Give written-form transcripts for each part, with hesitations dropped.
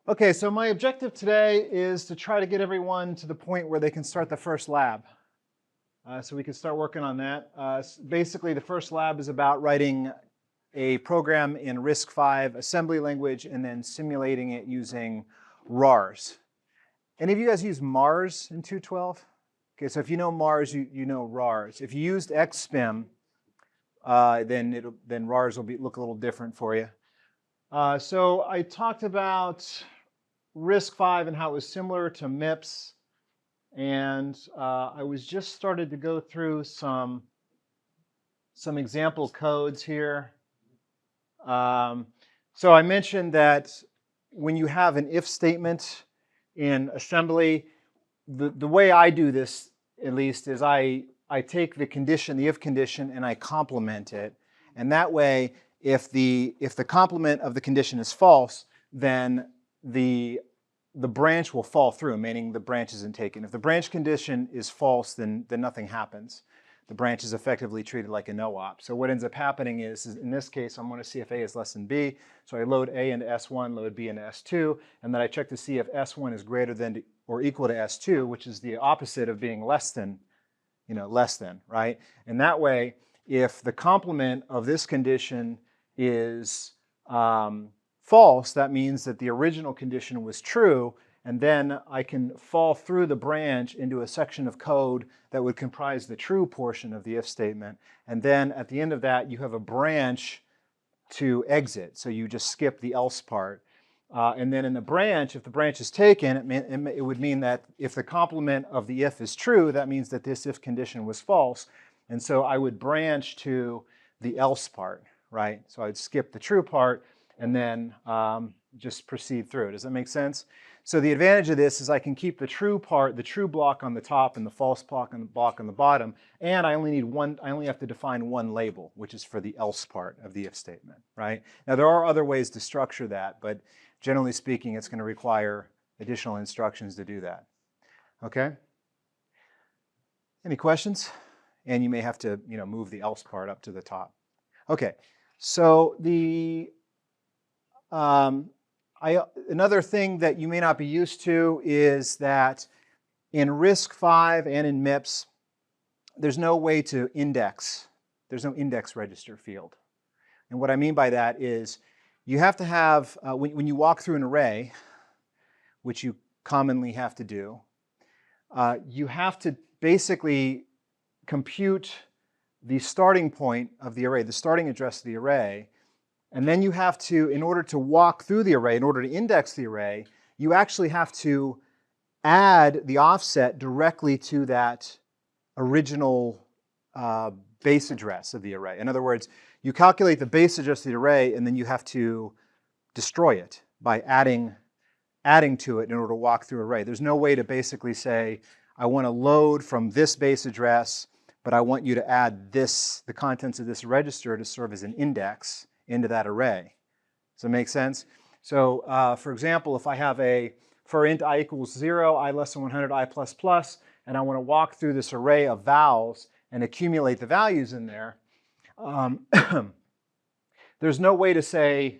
Okay, so my objective today is to try to get everyone to the point where they can start the first lab. So we can start working on that. Basically, the first lab is about writing a program in RISC-V assembly language and then simulating it using RARs. Any of you guys use MARS in 212? Okay, so if you know MARS, you know RARs. If you used XSPIM, then RARs will look a little different for you. So I talked about RISC-V and how it was similar to MIPS. And I was just started to go through some example codes here. So I mentioned that when you have an if statement in assembly, the way I do this, at least, is I take the condition, the if condition, and I complement it. And that way, if the complement of the condition is false, then the branch will fall through, meaning the branch isn't taken. If the branch condition is false, then nothing happens. The branch is effectively treated like a no-op. So what ends up happening is in this case, I'm going to see if A is less than B. So I load A into S1, load B into S2, and then I check to see if S1 is greater than or equal to S2, which is the opposite of being less than, right? And that way, if the complement of this condition is false, that means that the original condition was true, and then I can fall through the branch into a section of code that would comprise the true portion of the if statement. And then at the end of that, you have a branch to exit. So you just skip the else part. And then in the branch, if the branch is taken, it would mean that if the complement of the if is true, that means that this if condition was false. And so I would branch to the else part, right? So I'd skip the true part and then just proceed through. Does that make sense? So the advantage of this is I can keep the true part, the true block on the top and the false block on the bottom, and I only have to define one label, which is for the else part of the if statement, right? Now there are other ways to structure that, but generally speaking, it's going to require additional instructions to do that. Okay? Any questions? And you may have to, move the else part up to the top. Okay, so another thing that you may not be used to is that in RISC-V and in MIPS, there's no way to index. There's no index register field. And what I mean by that is you have to have, when you walk through an array, which you commonly have to do, you have to basically compute the starting point of the array, the starting address of the array. And then you have to, in order to walk through the array, in order to index the array, you actually have to add the offset directly to that original base address of the array. In other words, you calculate the base address of the array, and then you have to destroy it by adding to it in order to walk through an array. There's no way to basically say, I want to load from this base address, but I want you to add the contents of this register to serve as an index into that array. Does that make sense? So for example, if I have for int I equals 0, I less than 100, I plus plus, and I want to walk through this array of vowels and accumulate the values in there, there's no way to say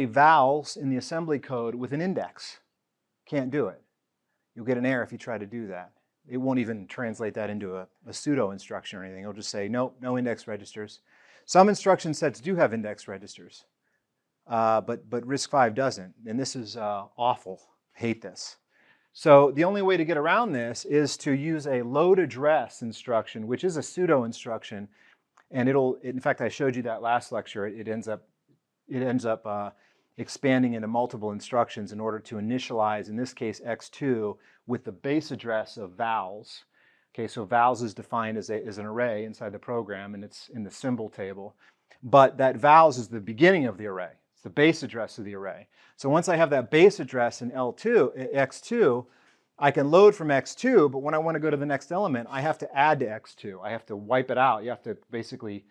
vowels in the assembly code with an index. Can't do it. You'll get an error if you try to do that. It won't even translate that into a pseudo instruction or anything. It'll just say, nope, no index registers. Some instruction sets do have index registers, but RISC-V doesn't, and this is awful. I hate this. So the only way to get around this is to use a load address instruction, which is a pseudo instruction, and in fact, I showed you that last lecture. It ends up expanding into multiple instructions in order to initialize, in this case, x2 with the base address of vowels. Okay, so vowels is defined as an array inside the program, and it's in the symbol table. But that vowels is the beginning of the array. It's the base address of the array. So once I have that base address in x2, I can load from x2, but when I want to go to the next element, I have to add to x2. I have to wipe it out. You have to basically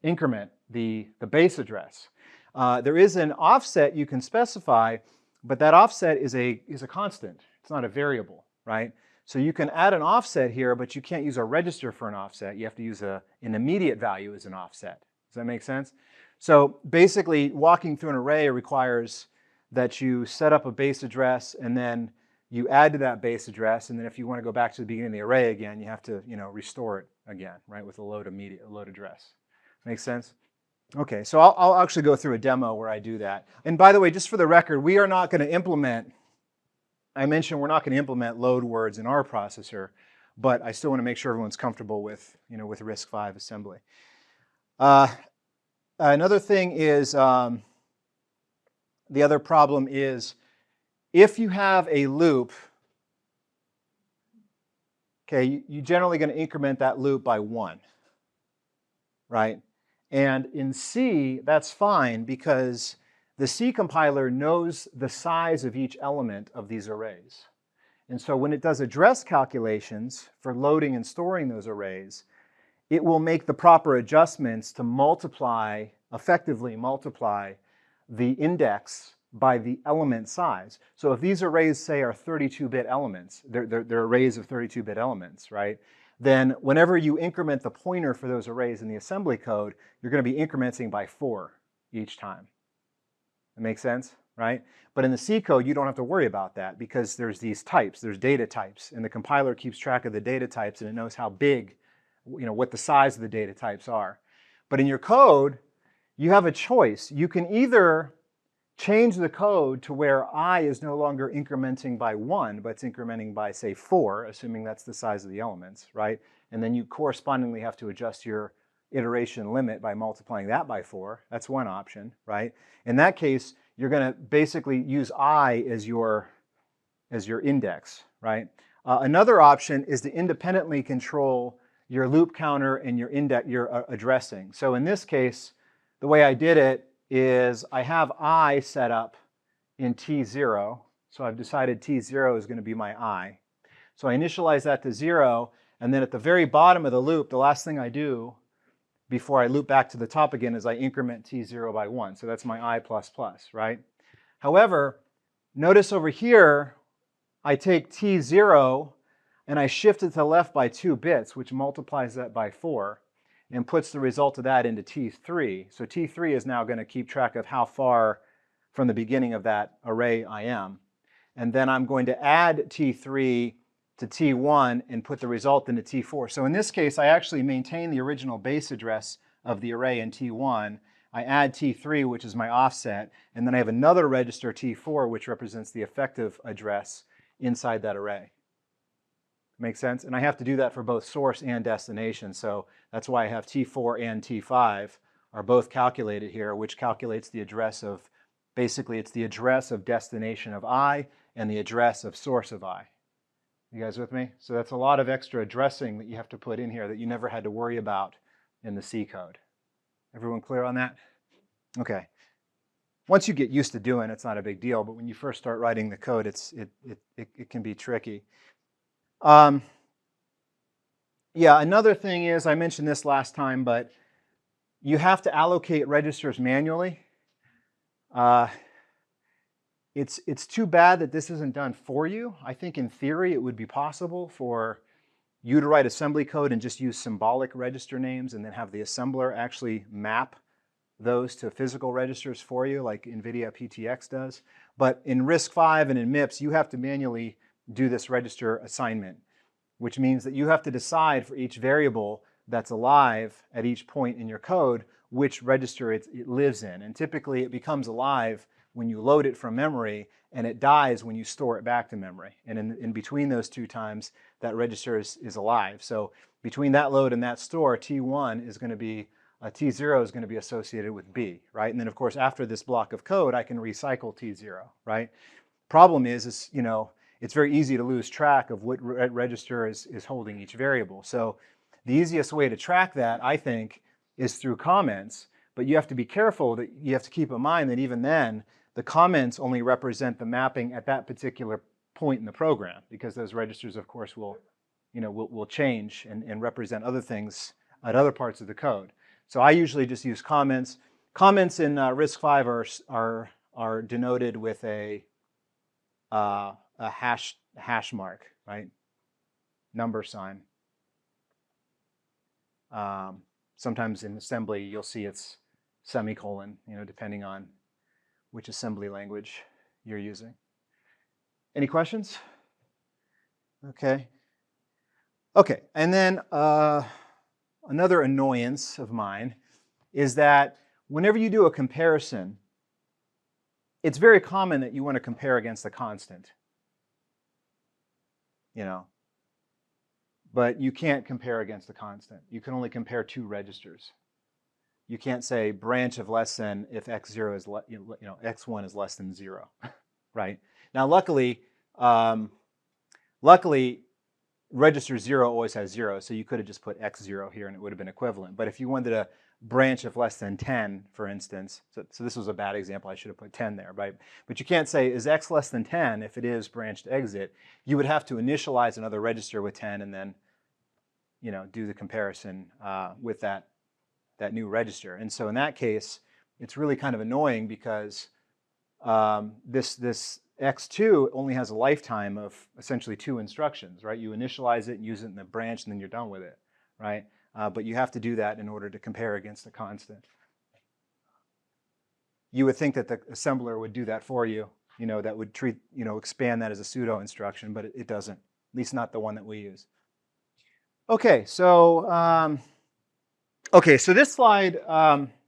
increment the base address. There is an offset you can specify, but that offset is a constant. It's not a variable, right? So you can add an offset here, but you can't use a register for an offset. You have to use an immediate value as an offset. Does that make sense? So basically, walking through an array requires that you set up a base address and then you add to that base address, and then if you want to go back to the beginning of the array again, you have to, restore it again, right, with a load address. Make sense? Okay, so I'll actually go through a demo where I do that. And by the way, just for the record, we are not going to implement, I mentioned we're not going to implement load words in our processor, but I still want to make sure everyone's comfortable with, with RISC-V assembly. Another thing is, the other problem is, if you have a loop, okay, you're generally going to increment that loop by 1, right? And in C, that's fine because the C compiler knows the size of each element of these arrays. And so when it does address calculations for loading and storing those arrays, it will make the proper adjustments to effectively multiply the index by the element size. So if these arrays, say, are 32-bit elements, they're arrays of 32-bit elements, right? Then whenever you increment the pointer for those arrays in the assembly code, you're going to be incrementing by 4 each time. That makes sense, right? But in the C code, you don't have to worry about that because there's these types, there's data types, and the compiler keeps track of the data types and it knows how big, what the size of the data types are. But in your code, you have a choice. You can either change the code to where I is no longer incrementing by 1, but it's incrementing by, say, 4, assuming that's the size of the elements, right? And then you correspondingly have to adjust your iteration limit by multiplying that by 4. That's one option, right? In that case, you're going to basically use I as your index, right? Another option is to independently control your loop counter and your addressing. So in this case, the way I did it is I have I set up in T0. So I've decided T0 is going to be my I. So I initialize that to 0, and then at the very bottom of the loop, the last thing I do before I loop back to the top again is I increment T0 by 1. So that's my I++, right? However, notice over here, I take T0 and I shift it to the left by 2 bits, which multiplies that by 4. And puts the result of that into T3. So T3 is now going to keep track of how far from the beginning of that array I am. And then I'm going to add T3 to T1 and put the result into T4. So in this case, I actually maintain the original base address of the array in T1. I add T3, which is my offset, and then I have another register T4, which represents the effective address inside that array. Make sense? And I have to do that for both source and destination. So that's why I have T4 and T5 are both calculated here, which calculates the address of, basically it's the address of destination of I and the address of source of I. You guys with me? So that's a lot of extra addressing that you have to put in here that you never had to worry about in the C code. Everyone clear on that? Okay. Once you get used to doing it, it's not a big deal, but when you first start writing the code, it can be tricky. Yeah, another thing is, I mentioned this last time, but you have to allocate registers manually. It's too bad that this isn't done for you. I think in theory it would be possible for you to write assembly code and just use symbolic register names and then have the assembler actually map those to physical registers for you, like NVIDIA PTX does. But in RISC-V and in MIPS, you have to manually do this register assignment, which means that you have to decide for each variable that's alive at each point in your code which register it lives in. And typically it becomes alive when you load it from memory, and it dies when you store it back to memory. And in between those two times, that register is alive. So between that load and that store, T1 is going to be, T0 is going to be associated with B, right? And then of course after this block of code, I can recycle T0, right? Problem is it's very easy to lose track of what register is holding each variable. So the easiest way to track that, I think, is through comments. But you have to be careful that you have to keep in mind that even then, the comments only represent the mapping at that particular point in the program, because those registers, of course, will change and represent other things at other parts of the code. So I usually just use comments. Comments in RISC-V are denoted with a hash mark, right? Number sign. Sometimes in assembly, you'll see it's semicolon, depending on which assembly language you're using. Any questions? Okay. Okay, and then another annoyance of mine is that whenever you do a comparison, it's very common that you want to compare against a constant. You know, but you can't compare against a constant. You can only compare two registers. You can't say branch of less than if x0 is x1 is less than 0, right? Now, luckily, register 0 always has 0, so you could have just put x0 here and it would have been equivalent. But if you wanted a branch of less than 10, for instance, so this was a bad example, I should have put 10 there, right? But you can't say, is x less than 10 if it is branched exit? You would have to initialize another register with 10 and then do the comparison with that new register. And so in that case, it's really kind of annoying because this x2 only has a lifetime of essentially 2 instructions, right? You initialize it and use it in the branch, and then you're done with it, right? But you have to do that in order to compare against the constant. You would think that the assembler would do that for you, that would treat, expand that as a pseudo instruction, but it doesn't, at least not the one that we use. Okay, so this slide,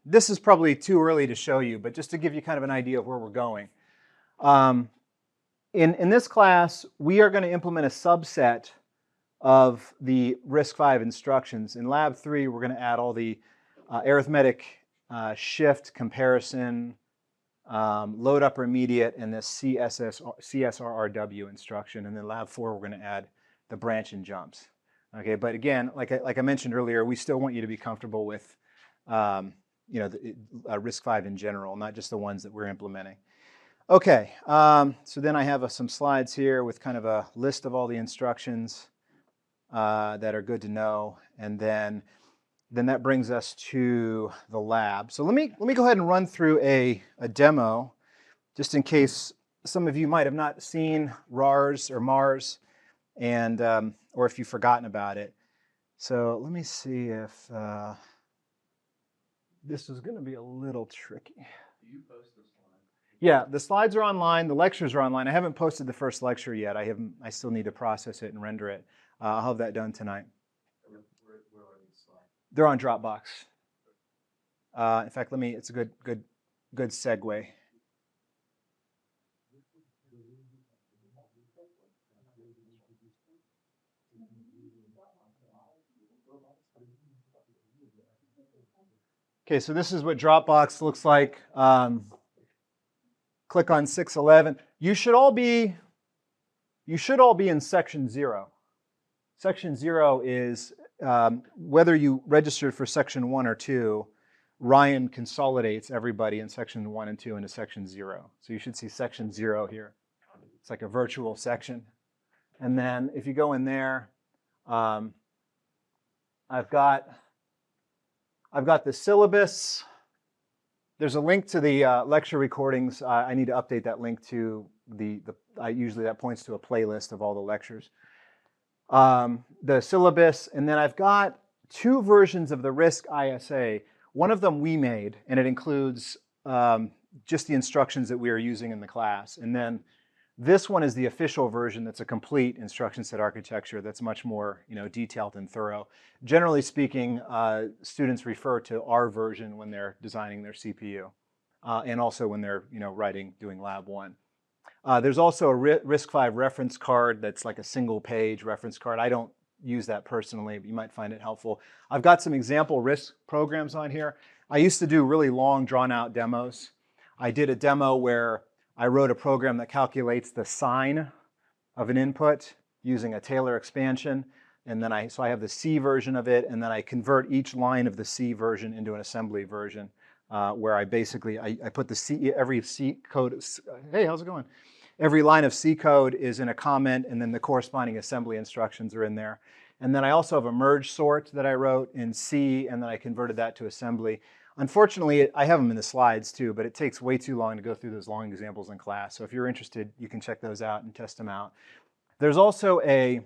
this is probably too early to show you, but just to give you kind of an idea of where we're going. In this class, we are going to implement a subset of the RISC-V instructions. In Lab 3, we're going to add all the arithmetic shift, comparison, load upper immediate, and this CSRRW instruction. And then Lab 4, we're going to add the branch and jumps. Okay, but again, like I mentioned earlier, we still want you to be comfortable with RISC-V in general, not just the ones that we're implementing. Okay, so then I have some slides here with kind of a list of all the instructions that are good to know, and then that brings us to the lab. So let me go ahead and run through a demo, just in case some of you might have not seen RARS or MARS, and or if you've forgotten about it. So let me see if this is going to be a little tricky. Do you post the slides? Yeah, the slides are online. The lectures are online. I haven't posted the first lecture yet. I still need to process it and render it. I'll have that done tonight. Where are these slides? They're on Dropbox. In fact, it's a good segue. Okay, so this is what Dropbox looks like. Click on 611. You should all be in section 0. Section 0 is whether you registered for section 1 or 2, Ryan consolidates everybody in section 1 and 2 into section 0. So you should see section 0 here. It's like a virtual section. And then if you go in there, I've got the syllabus. There's a link to the lecture recordings. I need to update that link to usually that points to a playlist of all the lectures. The syllabus, and then I've got 2 versions of the RISC ISA. One of them we made, and it includes just the instructions that we are using in the class. And then this one is the official version that's a complete instruction set architecture that's much more detailed and thorough. Generally speaking, students refer to our version when they're designing their CPU and also when they're doing Lab 1. There's also a RISC-V reference card that's like a single page reference card. I don't use that personally, but you might find it helpful. I've got some example RISC programs on here. I used to do really long drawn out demos. I did a demo where I wrote a program that calculates the sign of an input using a Taylor expansion. And then I have the C version of it, and then I convert each line of the C version into an assembly version where I put every C code. Hey, how's it going? Every line of C code is in a comment, and then the corresponding assembly instructions are in there. And then I also have a merge sort that I wrote in C, and then I converted that to assembly. Unfortunately, I have them in the slides too, but it takes way too long to go through those long examples in class. So if you're interested, you can check those out and test them out. There's also a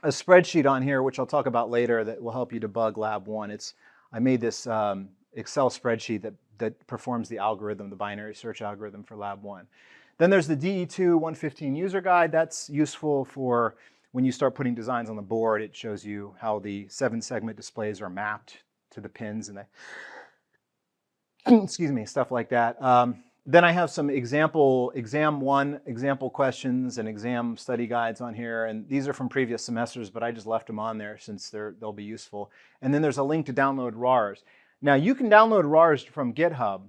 spreadsheet on here, which I'll talk about later, that will help you debug Lab 1. I made this Excel spreadsheet that performs the algorithm, the binary search algorithm for Lab 1. Then there's the DE2 115 user guide. That's useful for when you start putting designs on the board. It shows you how the 7-segment displays are mapped to the pins and excuse me, stuff like that. Then I have some exam 1 example questions and exam study guides on here, and these are from previous semesters, but I just left them on there since they'll be useful. And then there's a link to download RARs. Now you can download RARs from GitHub,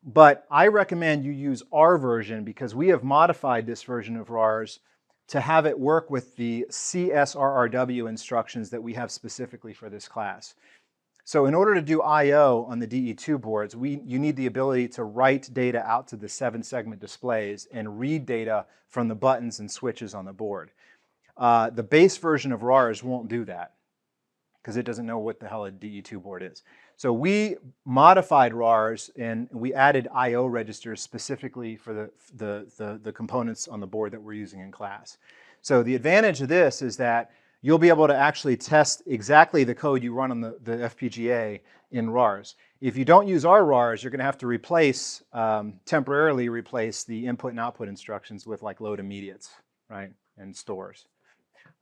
but I recommend you use our version because we have modified this version of RARs to have it work with the CSRRW instructions that we have specifically for this class. So in order to do I/O on the DE2 boards, you need the ability to write data out to the 7-segment displays and read data from the buttons and switches on the board. The base version of RARs won't do that because it doesn't know what the hell a DE2 board is. So we modified RARs and we added I/O registers specifically for the components on the board that we're using in class. So the advantage of this is that you'll be able to actually test exactly the code you run on the FPGA in RARs. If you don't use our RARs, you're going to have to replace, temporarily replace the input and output instructions with like load immediates, right, and stores.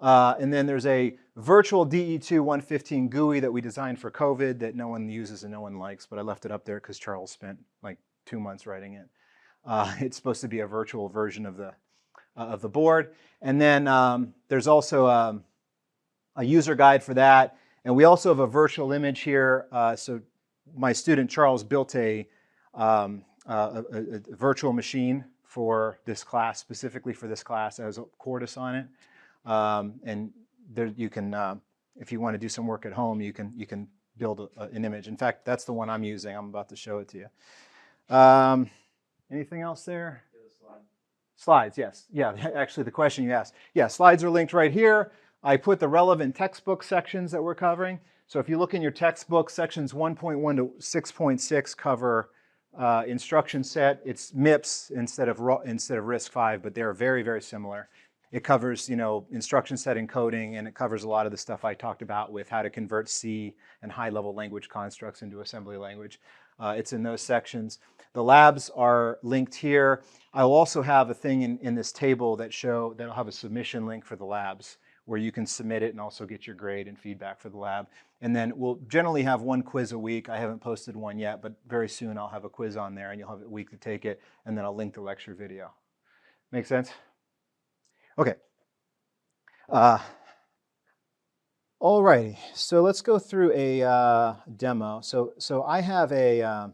And then there's a virtual DE2 115 GUI that we designed for COVID that no one uses and no one likes, but I left it up there because Charles spent like 2 months writing it. It's supposed to be a virtual version of the board. And then there's also a user guide for that. And we also have a virtual image here. So my student Charles built a virtual machine for this class, specifically for this class. It has a Cordis on it. And there you can, if you want to do some work at home, you can build an image. In fact, that's the one I'm using. I'm about to show it to you. Anything else there? Slides, yes. Yeah, actually the question you asked. Yeah, slides are linked right here. I put the relevant textbook sections that we're covering. So if you look in your textbook, sections 1.1 to 6.6 cover instruction set. It's MIPS instead of RISC-V, but they're very, very similar. It covers, instruction set encoding, and it covers a lot of the stuff I talked about with how to convert C and high-level language constructs into assembly language. It's in those sections. The labs are linked here. I'll also have a thing in this table that'll have a submission link for the labs, where you can submit it and also get your grade and feedback for the lab. And then we'll generally have 1 quiz a week. I haven't posted one yet, but very soon I'll have a quiz on there and you'll have a week to take it, and then I'll link the lecture video. Make sense? Okay. All righty, so let's go through a demo. So I have a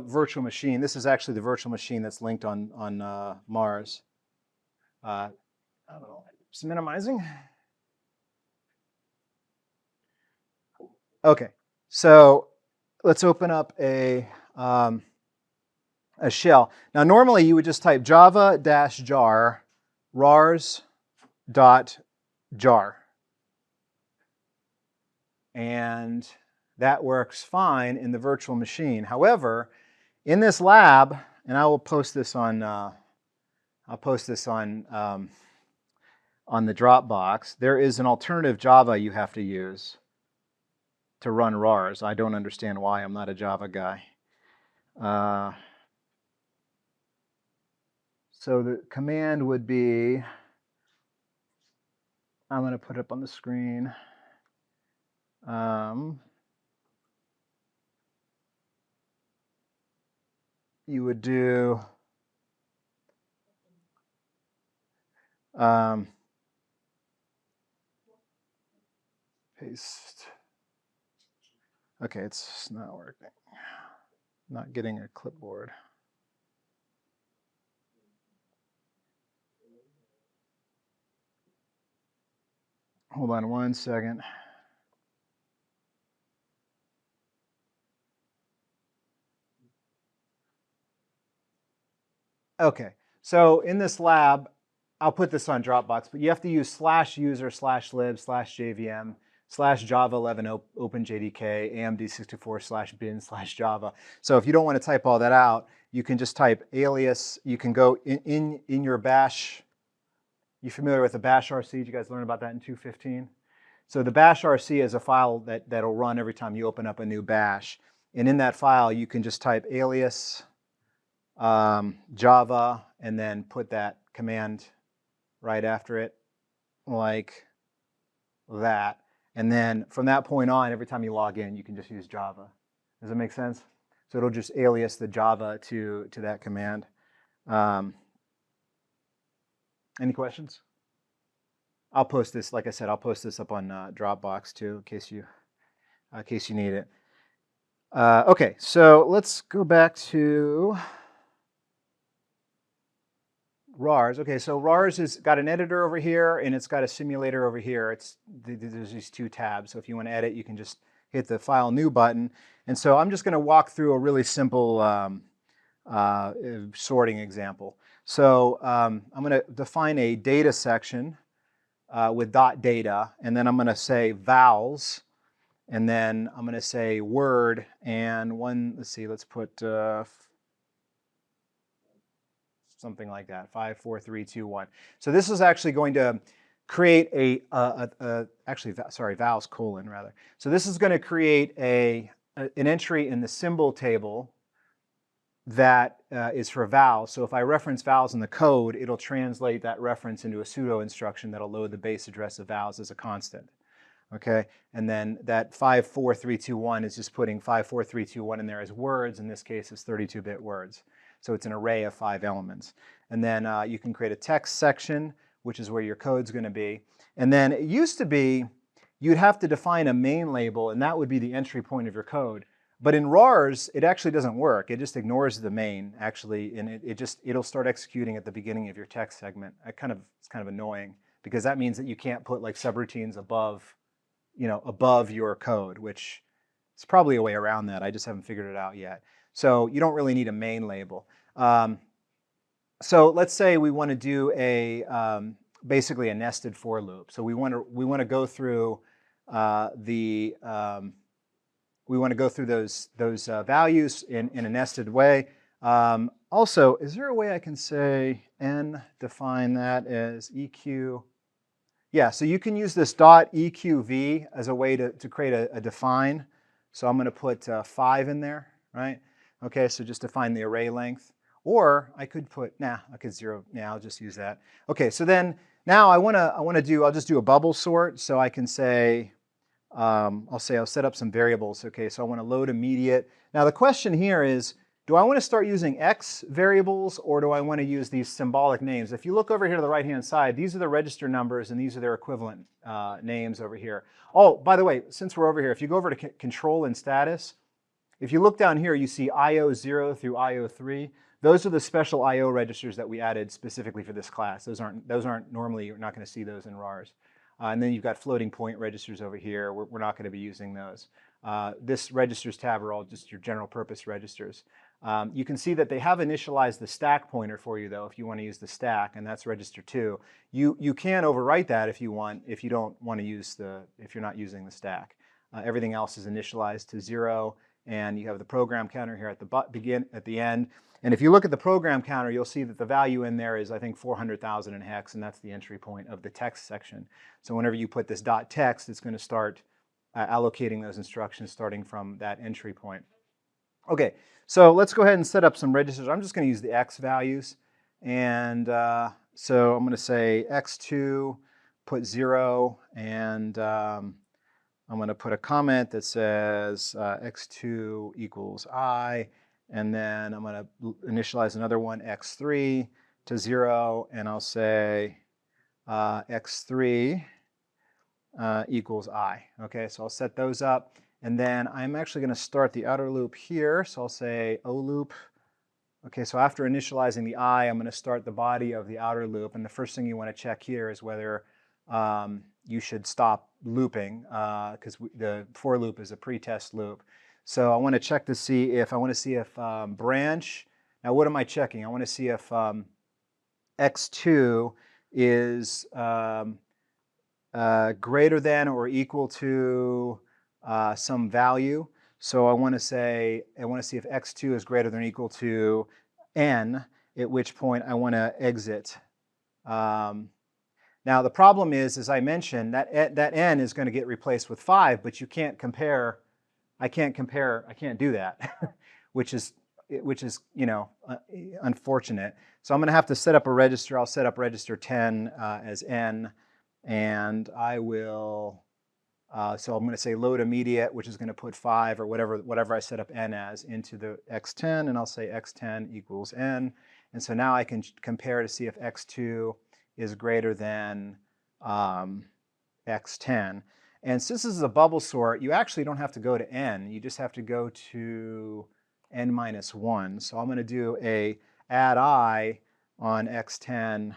virtual machine. This is actually the virtual machine that's linked on Mars. I don't know, just minimizing. Okay, so let's open up a shell. Now normally you would just type java-jar rars.jar. And that works fine in the virtual machine. However, in this lab, and I will post this on the Dropbox, there is an alternative Java you have to use to run RARs. I don't understand why. I'm not a Java guy. So the command would be, I'm going to put it up on the screen. You would do paste. Okay, it's not working. Not getting a clipboard. Hold on 1 second. Okay, so in this lab, I'll put this on Dropbox, but you have to use /user/lib/jvm /java11 openjdk amd64/bin/java. So if you don't want to type all that out, you can just type alias. You can go in your bash. You familiar with the bash RC? Did you guys learn about that in 2.15? So the bash RC is a file that'll run every time you open up a new bash. And in that file, you can just type alias Java and then put that command right after it like that. And then from that point on, every time you log in, you can just use Java. Does that make sense? So it'll just alias the Java to that command. Any questions? I'll post this, like I said, I'll post this up on Dropbox too, in case you need it. Okay, so let's go back to RARS. Okay, so RARS has got an editor over here and it's got a simulator over here. There's these two tabs. So if you want to edit, you can just hit the File New button. And so I'm just going to walk through a really simple sorting example. So I'm going to define a data section with .data, and then I'm going to say vowels, and then I'm going to say word, and let's put something like that, 5, 4, 3, 2, 1. So this is actually going to create vowels colon rather. So this is going to create an entry in the symbol table that is for vowels. So if I reference vowels in the code, it'll translate that reference into a pseudo instruction that'll load the base address of vowels as a constant. Okay, and then that 54321 is just putting 54321 in there as words. In this case, it's 32-bit words. So it's an array of 5 elements. And then you can create a text section, which is where your code's going to be. And then it used to be you'd have to define a main label, and that would be the entry point of your code. But in RARS, it actually doesn't work. It just ignores the main, actually, and it'll start executing at the beginning of your text segment. It's kind of annoying, because that means that you can't put like subroutines above your code, which is probably a way around that. I just haven't figured it out yet. So you don't really need a main label. So let's say we want to do basically a nested for loop. So we want to go through those values in a nested way. Also, is there a way I can say n define that as EQ? Yeah, so you can use this .eqv as a way to create a define. So I'm going to put 5 in there, right? Okay, so just define the array length. Or I could put, I could 0. I'll just use that. Okay, so then now I'll just do a bubble sort. So I can say, I'll set up some variables. Okay, so I want to load immediate. Now the question here is, do I want to start using X variables, or do I want to use these symbolic names? If you look over here to the right-hand side, these are the register numbers, and these are their equivalent names over here. Oh, by the way, since we're over here, if you go over to control and status, if you look down here, you see IO0 through IO3. Those are the special IO registers that we added specifically for this class. Those aren't normally, you're not going to see those in RARS. And then you've got floating point registers over here. We're not going to be using those. This registers tab are all just your general purpose registers. You can see that they have initialized the stack pointer for you, though, if you want to use the stack, and that's register 2. You can overwrite that if you want, if you don't want to use if you're not using the stack. Everything else is initialized to 0, and you have the program counter here at the end. And if you look at the program counter, you'll see that the value in there is, I think, 400,000 in hex, and that's the entry point of the text section. So whenever you put this .text, it's going to start allocating those instructions starting from that entry point. Okay, so let's go ahead and set up some registers. I'm just going to use the X values. And so I'm going to say X2, put 0, and I'm going to put a comment that says X2 equals I. And then I'm going to initialize another one, X3 to 0. And I'll say X3 equals I. Okay, so I'll set those up. And then I'm actually going to start the outer loop here. So I'll say O loop. Okay, so after initializing the I, I'm going to start the body of the outer loop. And the first thing you want to check here is whether you should stop looping, because the for loop is a pretest loop. So I want to check to see if branch. Now what am I checking? I want to see if X2 is greater than or equal to some value. So I want to see if X2 is greater than or equal to N, at which point I want to exit. Now the problem is, as I mentioned, that N is going to get replaced with 5, but you can't compare I can't compare, I can't do that, which is, you know, unfortunate. So I'm going to have to set up a register. I'll set up register 10 as n, and I will, so I'm going to say load immediate, which is going to put 5 or whatever I set up n as into the x10, and I'll say x10 equals n. And so now I can compare to see if x2 is greater than x10. And since this is a bubble sort, you actually don't have to go to n. You just have to go to n minus 1. So I'm going to do a add I on x10,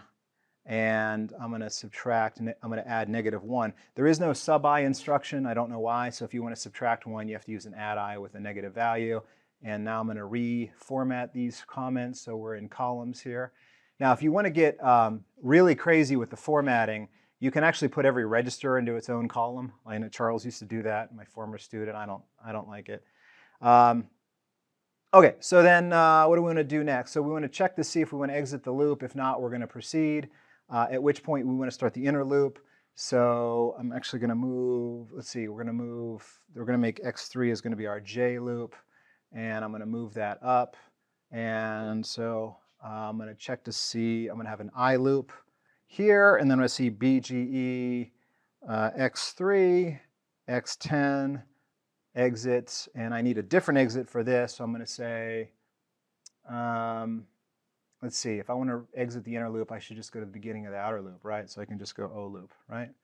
and I'm going to subtract, I'm going to add -1. There is no sub I instruction. I don't know why. So if you want to subtract 1, you have to use an add I with a negative value. And now I'm going to reformat these comments so we're in columns here. Now, if you want to get really crazy with the formatting, you can actually put every register into its own column. I know Charles used to do that, my former student. I don't like it. Okay, so then what do we want to do next? So we want to check to see if we want to exit the loop. If not, we're going to proceed, at which point we want to start the inner loop. So I'm actually going to move, let's see, we're going to make x3 is going to be our J loop. And I'm going to move that up. And so I'm going to check to see, I'm going to have an I loop here, and then I'm going to see BGE x3, x10, exits, and I need a different exit for this. So I'm going to say, let's see, if I want to exit the inner loop, I should just go to the beginning of the outer loop, right? So I can just go O loop, right?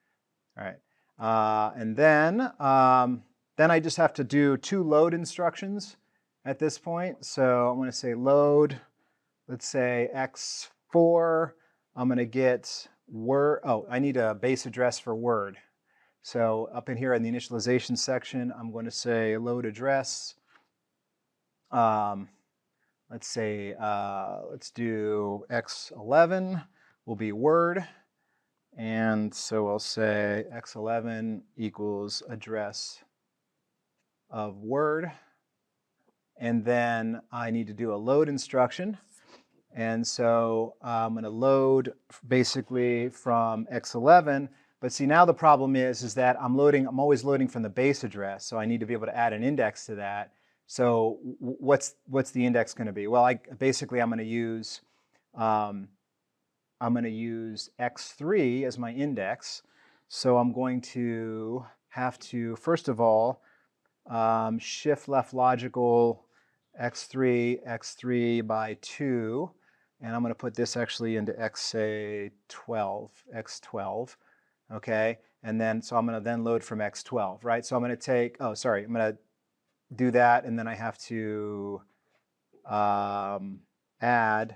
All right. And then I just have to do 2 load instructions at this point. So I'm going to say load, let's say x4. I'm going to get word. Oh, I need a base address for word. So up in here in the initialization section, I'm going to say load address. Let's say, let's do x11 will be word. And so I'll say x11 equals address of word. And then I need to do a load instruction. And so I'm going to load basically from x11. But see, now the problem is that I'm always loading from the base address. So I need to be able to add an index to that. So what's the index going to be? Well, basically I'm going to use x3 as my index. So I'm going to have to, first of all, shift left logical x3 by 2, and I'm going to put this actually into x12, okay? And then, so I'm going to then load from x12, right? So I'm going to take, oh, sorry, I'm going to do that, and then I have to add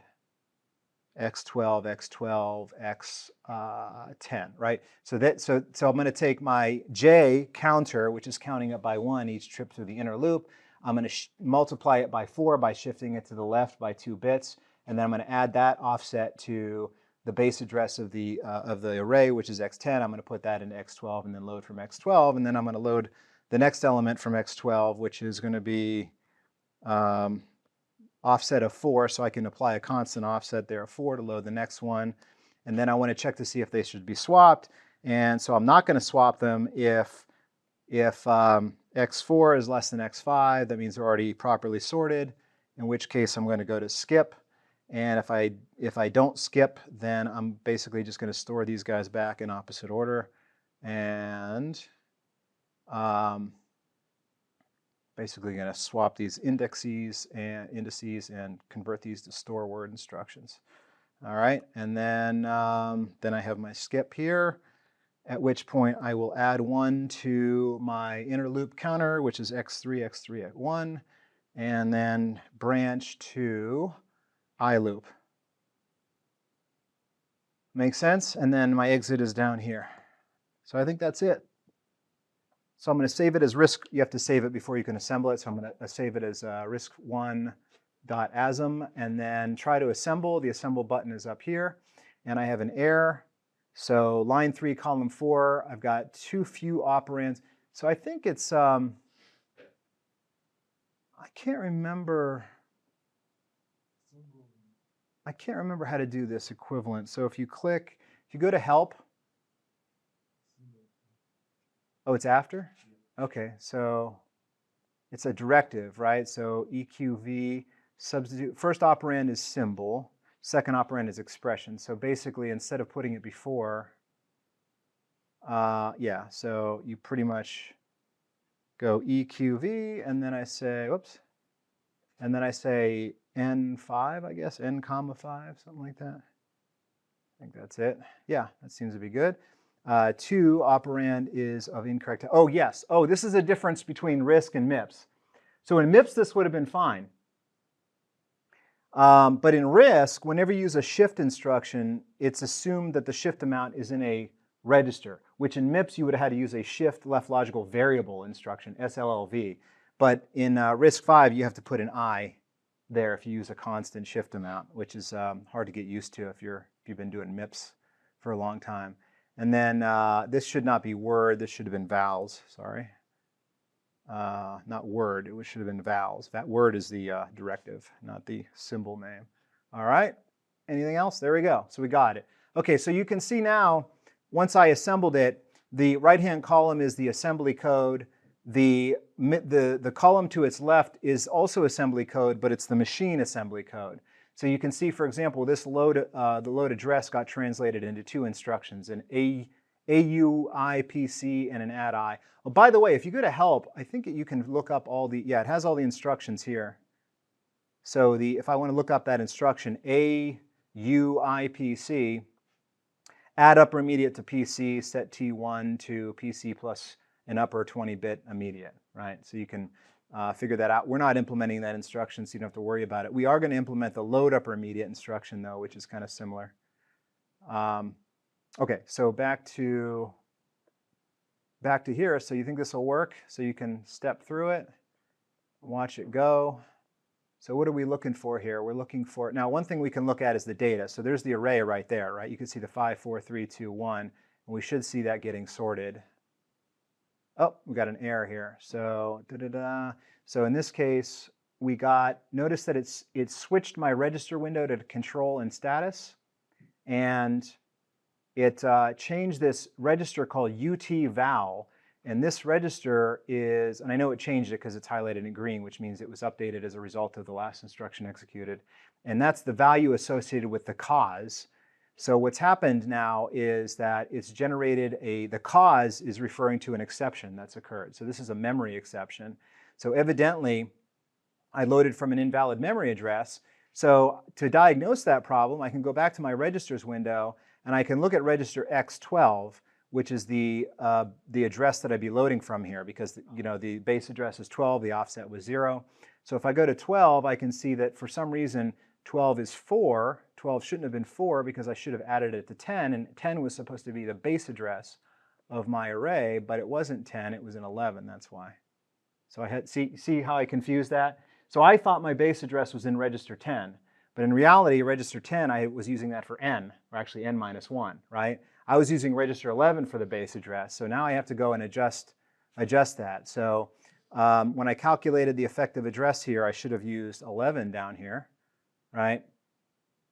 x12, x10, right? So I'm going to take my J counter, which is counting up by 1 each trip through the inner loop. I'm going to multiply it by 4 by shifting it to the left by 2 bits, and then I'm going to add that offset to the base address of the array, which is x10. I'm going to put that into x12 and then load from x12, and then I'm going to load the next element from x12, which is going to be offset of 4, so I can apply a constant offset there of 4 to load the next one. And then I want to check to see if they should be swapped. And so I'm not going to swap them if x4 is less than x5. That means they're already properly sorted, in which case I'm going to go to skip. And if I don't skip, then I'm basically just going to store these guys back in opposite order. And basically going to swap these indices and convert these to store word instructions. All right, and then I have my skip here, at which point I will add 1 to my inner loop counter, which is x3 at 1, and then branch to I loop. Make sense? And then my exit is down here. So I think that's it. So I'm going to save it as RISC. You have to save it before you can assemble it. So I'm going to save it as RISC1.asm and then try to assemble. The assemble button is up here. And I have an error. So line 3, column 4, I've got too few operands. So I think it's, I can't remember how to do this equivalent. So if you go to help. Oh, it's after? Okay, so it's a directive, right? So EQV, substitute, first operand is symbol, second operand is expression. So basically, instead of putting it before, yeah, so you pretty much go EQV, and then I say, whoops, and then I say N5, I guess, N comma 5, something like that. I think that's it. Yeah, that seems to be good. 2 operand is of incorrect. Oh, yes. Oh, this is a difference between RISC and MIPS. So in MIPS, this would have been fine. But in RISC, whenever you use a shift instruction, it's assumed that the shift amount is in a register, which in MIPS, you would have had to use a shift left logical variable instruction, SLLV. But in RISC-V, you have to put an I there if you use a constant shift amount, which is hard to get used to if you've been doing MIPS for a long time. And then this should not be word. This should have been vowels. Sorry. Not word. It should have been vowels. That word is the directive, not the symbol name. All right. Anything else? There we go. So we got it. Okay, so you can see now, once I assembled it, the right-hand column is the assembly code. The column to its left is also assembly code, but it's the machine assembly code. So you can see, for example, this the load address got translated into 2 instructions, an AUIPC and an ADDI. Oh, by the way, if you go to help, I think you can look up all the, yeah, it has all the instructions here. So if I want to look up that instruction, AUIPC, add upper immediate to PC, set T1 to PC plus an upper 20-bit immediate, right? So you can figure that out. We're not implementing that instruction, so you don't have to worry about it. We are going to implement the load upper immediate instruction, though, which is kind of similar. Okay, so back to here. So you think this will work? So you can step through it, watch it go. So what are we looking for here? We're looking for, now one thing we can look at is the data. So there's the array right there, right? You can see the 5, 4, 3, 2, 1, and we should see that getting sorted. Oh, we got an error here. So So in this case, we got, notice that it switched my register window to control and status, and it changed this register called UT-val, and this register is, and I know it changed it because it's highlighted in green, which means it was updated as a result of the last instruction executed, and that's the value associated with the cause. So what's happened now is that it's generated the cause is referring to an exception that's occurred. So this is a memory exception. So evidently, I loaded from an invalid memory address. So to diagnose that problem, I can go back to my registers window, and I can look at register X12, which is the address that I'd be loading from here, because the base address is 12, the offset was 0. So if I go to 12, I can see that for some reason 12 is 4. 12 shouldn't have been 4 because I should have added it to 10, and 10 was supposed to be the base address of my array, but it wasn't 10, it was an 11, that's why. So I had, see how I confused that? So I thought my base address was in register 10, but in reality, register 10, I was using that for n, or actually n minus 1, right? I was using register 11 for the base address, so now I have to go and adjust that. So when I calculated the effective address here, I should have used 11 down here, right?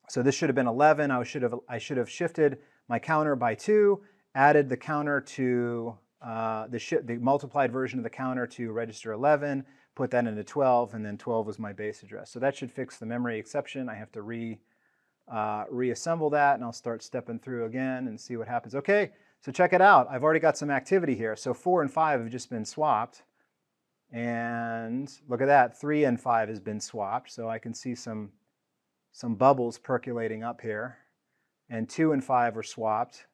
So this should have been 11. I should have shifted my counter by 2, added the counter to the multiplied version of the counter to register 11, put that into 12, and then 12 was my base address. So that should fix the memory exception. I have to reassemble that, and I'll start stepping through again and see what happens. Okay, so check it out. I've already got some activity here. So 4 and 5 have just been swapped. And look at that, 3 and 5 has been swapped. So I can see some bubbles percolating up here. And 2 and 5 were swapped.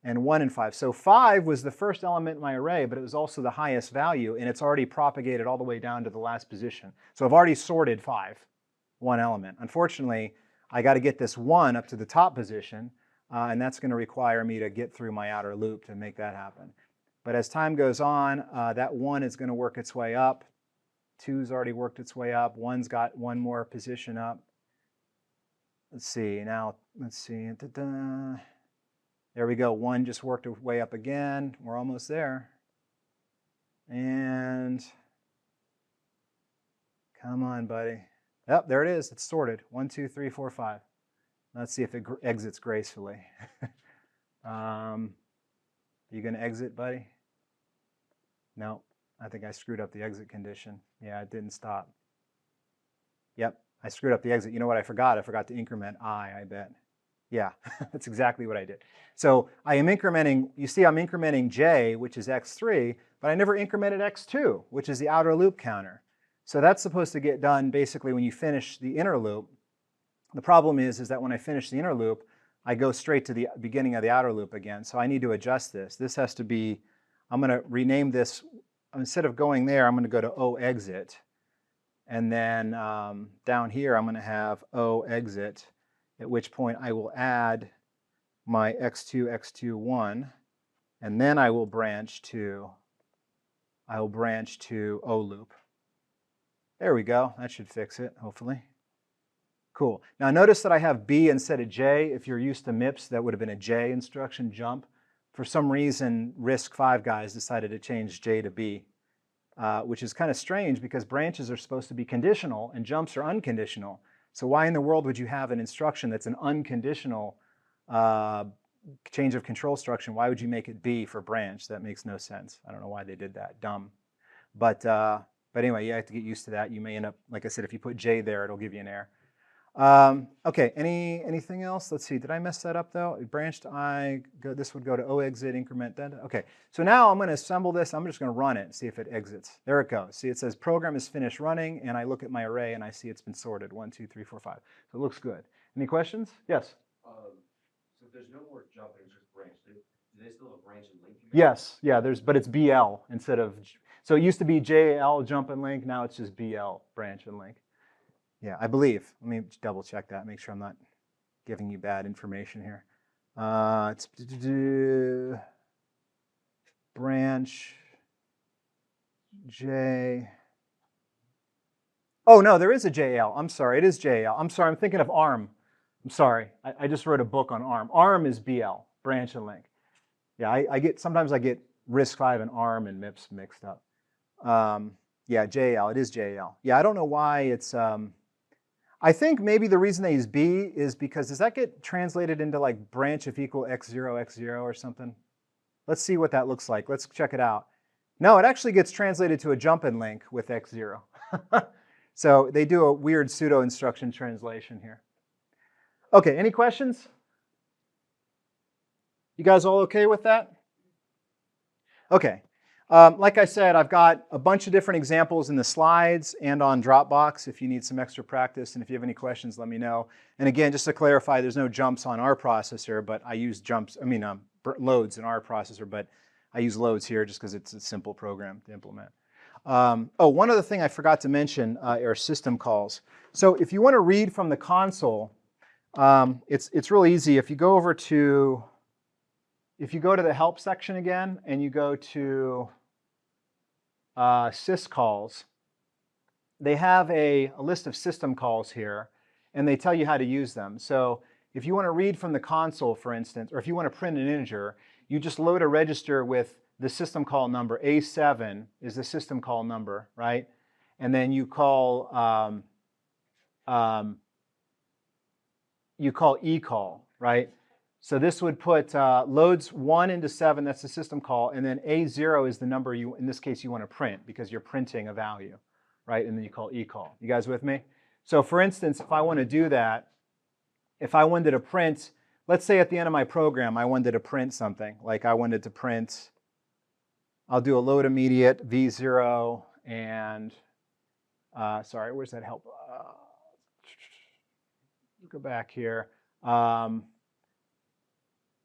And 1 and 5. So 5 was the first element in my array, but it was also the highest value, and it's already propagated all the way down to the last position. So I've already sorted 5, one element. Unfortunately, I got to get this 1 up to the top position, and that's going to require me to get through my outer loop to make that happen. But as time goes on, that 1 is going to work its way up. 2's already worked its way up. 1's got one more position up. Let's see. Now, let's see. There we go. 1 just worked its way up again. We're almost there. And come on, buddy. Yep, there it is. It's sorted. 1, 2, 3, 4, 5. Let's see if it exits gracefully. You going to exit, buddy? No, I think I screwed up the exit condition. Yeah, it didn't stop. Yep, I screwed up the exit. You know what I forgot? I forgot to increment I bet. Yeah, that's exactly what I did. So I am incrementing, you see I'm incrementing j, which is x3, but I never incremented x2, which is the outer loop counter. So that's supposed to get done basically when you finish the inner loop. The problem is that when I finish the inner loop, I go straight to the beginning of the outer loop again. So I need to adjust this. This has to be, I'm going to rename this, instead of going there, I'm going to go to O exit. And then down here, I'm going to have O exit, at which point I will add my x2, x2, 1, and then I will branch to O loop. There we go. That should fix it, hopefully. Cool. Now notice that I have B instead of J. If you're used to MIPS, that would have been a J instruction jump. For some reason, RISC-V guys decided to change J to B, which is kind of strange because branches are supposed to be conditional and jumps are unconditional. So why in the world would you have an instruction that's an unconditional change of control instruction? Why would you make it B for branch? That makes no sense. I don't know why they did that. Dumb. But anyway, you have to get used to that. You may end up, like I said, if you put J there, it'll give you an error. Okay, anything else? Let's see, did I mess that up though? Branched I, this would go to O exit, increment, okay. So now I'm going to assemble this, I'm just going to run it and see if it exits. There it goes. See, it says program is finished running, and I look at my array and I see it's been sorted, 1, 2, 3, 4, 5. So it looks good. Any questions? Yes? So if there's no more jumping, it's just branch. Do they still have branch and link? Yes, yeah, but it's BL instead of, so it used to be JL, jump and link, now it's just BL, branch and link. Yeah, I believe. Let me double check that, make sure I'm not giving you bad information here. It's branch J. Oh, no, there is a JL. I'm sorry, it is JL. I'm sorry, I'm thinking of ARM. I'm sorry, I just wrote a book on ARM. ARM is BL, branch and link. Yeah, sometimes I get RISC-V and ARM and MIPS mixed up. Yeah, JL, it is JL. Yeah, I don't know why it's, I think maybe the reason they use B is because, does that get translated into like branch if equal x0, x0 or something? Let's see what that looks like. Let's check it out. No, it actually gets translated to a jump and link with x0. So they do a weird pseudo instruction translation here. Okay, any questions? You guys all okay with that? Okay. Like I said, I've got a bunch of different examples in the slides and on Dropbox if you need some extra practice. And if you have any questions, let me know. And again, just to clarify, there's no jumps on our processor, but I use loads in our processor, but I use loads here just because it's a simple program to implement. Oh, one other thing I forgot to mention are system calls. So if you want to read from the console, it's real easy. If you go over to the help section again and you go to syscalls, they have a list of system calls here, and they tell you how to use them. So if you want to read from the console, for instance, or if you want to print an integer, you just load a register with the system call number. A7 is the system call number, right? And then you call eCall, right? So this would put loads 1 into 7, that's the system call, and then A0 is the number you, in this case, you want to print because you're printing a value, right? And then you call eCall. You guys with me? So for instance, if I want to do that, if I wanted to print, let's say at the end of my program, I wanted to print something, like I wanted to print, I'll do a load immediate, V0, and, sorry, where's that help? Go back here.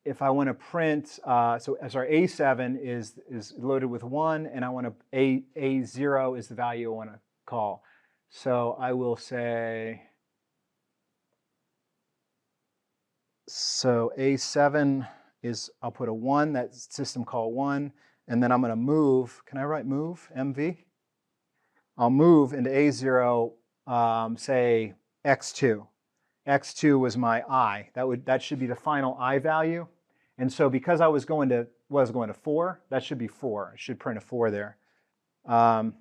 If I want to print, A7 is loaded with 1, and I want to A0 is the value I want to call. So I will say, so A7 is, I'll put a 1, that's system call 1, and then I'm going to move. Can I write move, MV? I'll move into A0, say X2. X2 was my I. That should be the final I value. And so because I was going to 4, that should be 4. It should print a 4 there. And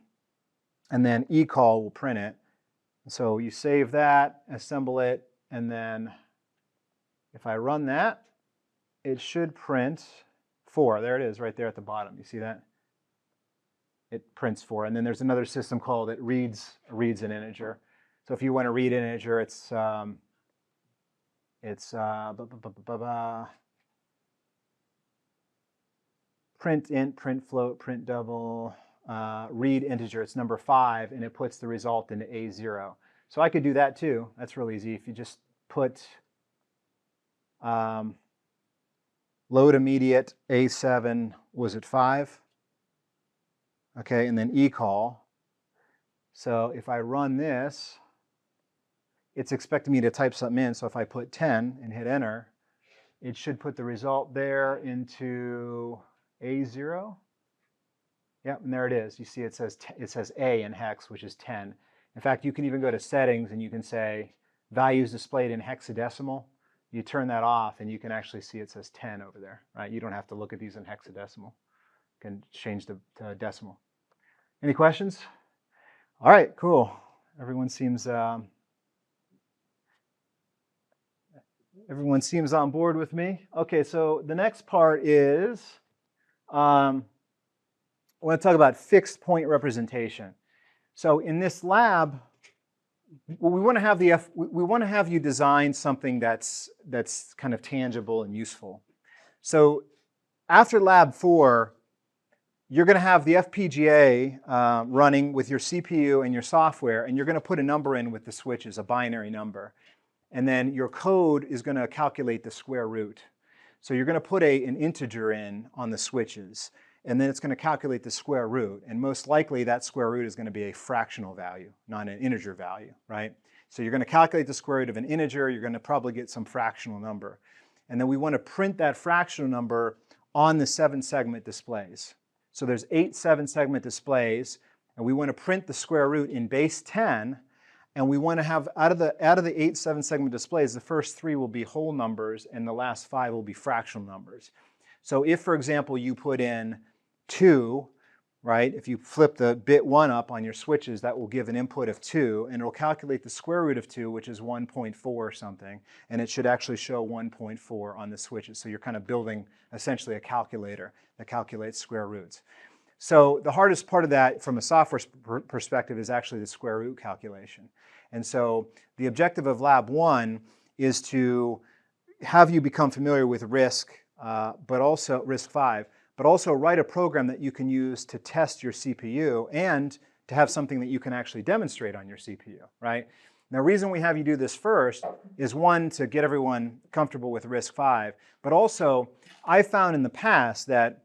then eCall will print it. So you save that, assemble it, and then if I run that, it should print 4. There it is right there at the bottom. You see that? it prints for. And then there's another system called it reads an integer. So if you want to read an integer, it's print int, print float, print double, read integer. It's number 5, and it puts the result into A0. So I could do that too. That's real easy. If you just put load immediate A7 was at 5. Okay, and then eCall. So if I run this, it's expecting me to type something in. So if I put 10 and hit enter, it should put the result there into A0. Yep, and there it is. You see it says A in hex, which is 10. In fact, you can even go to settings and you can say values displayed in hexadecimal. You turn that off and you can actually see it says 10 over there, right? You don't have to look at these in hexadecimal. You can change to decimal. Any questions? All right, cool. Everyone seems on board with me. Okay, so the next part is I want to talk about fixed point representation. So in this lab, we want to have you design something that's kind of tangible and useful. So after lab 4, you're going to have the FPGA running with your CPU and your software, and you're going to put a number in with the switches, a binary number. And then your code is going to calculate the square root. So you're going to put an integer in on the switches, and then it's going to calculate the square root. And most likely that square root is going to be a fractional value, not an integer value, right? So you're going to calculate the square root of an integer. You're going to probably get some fractional number. And then we want to print that fractional number on the 7-segment displays. So there's 8 7-segment displays, and we want to print the square root in base 10. And we want to have, out of the 8 7-segment displays, the first 3 will be whole numbers and the last 5 will be fractional numbers. So if, for example, you put in 2, right, if you flip the bit 1 up on your switches, that will give an input of 2, and it'll calculate the square root of 2, which is 1.4 or something, and it should actually show 1.4 on the switches. So you're kind of building essentially a calculator that calculates square roots. So the hardest part of that from a software perspective is actually the square root calculation. And so the objective of Lab 1 is to have you become familiar with RISC, but also RISC-V, but also write a program that you can use to test your CPU and to have something that you can actually demonstrate on your CPU, right? Now, the reason we have you do this first is, one, to get everyone comfortable with RISC-V, but also I found in the past that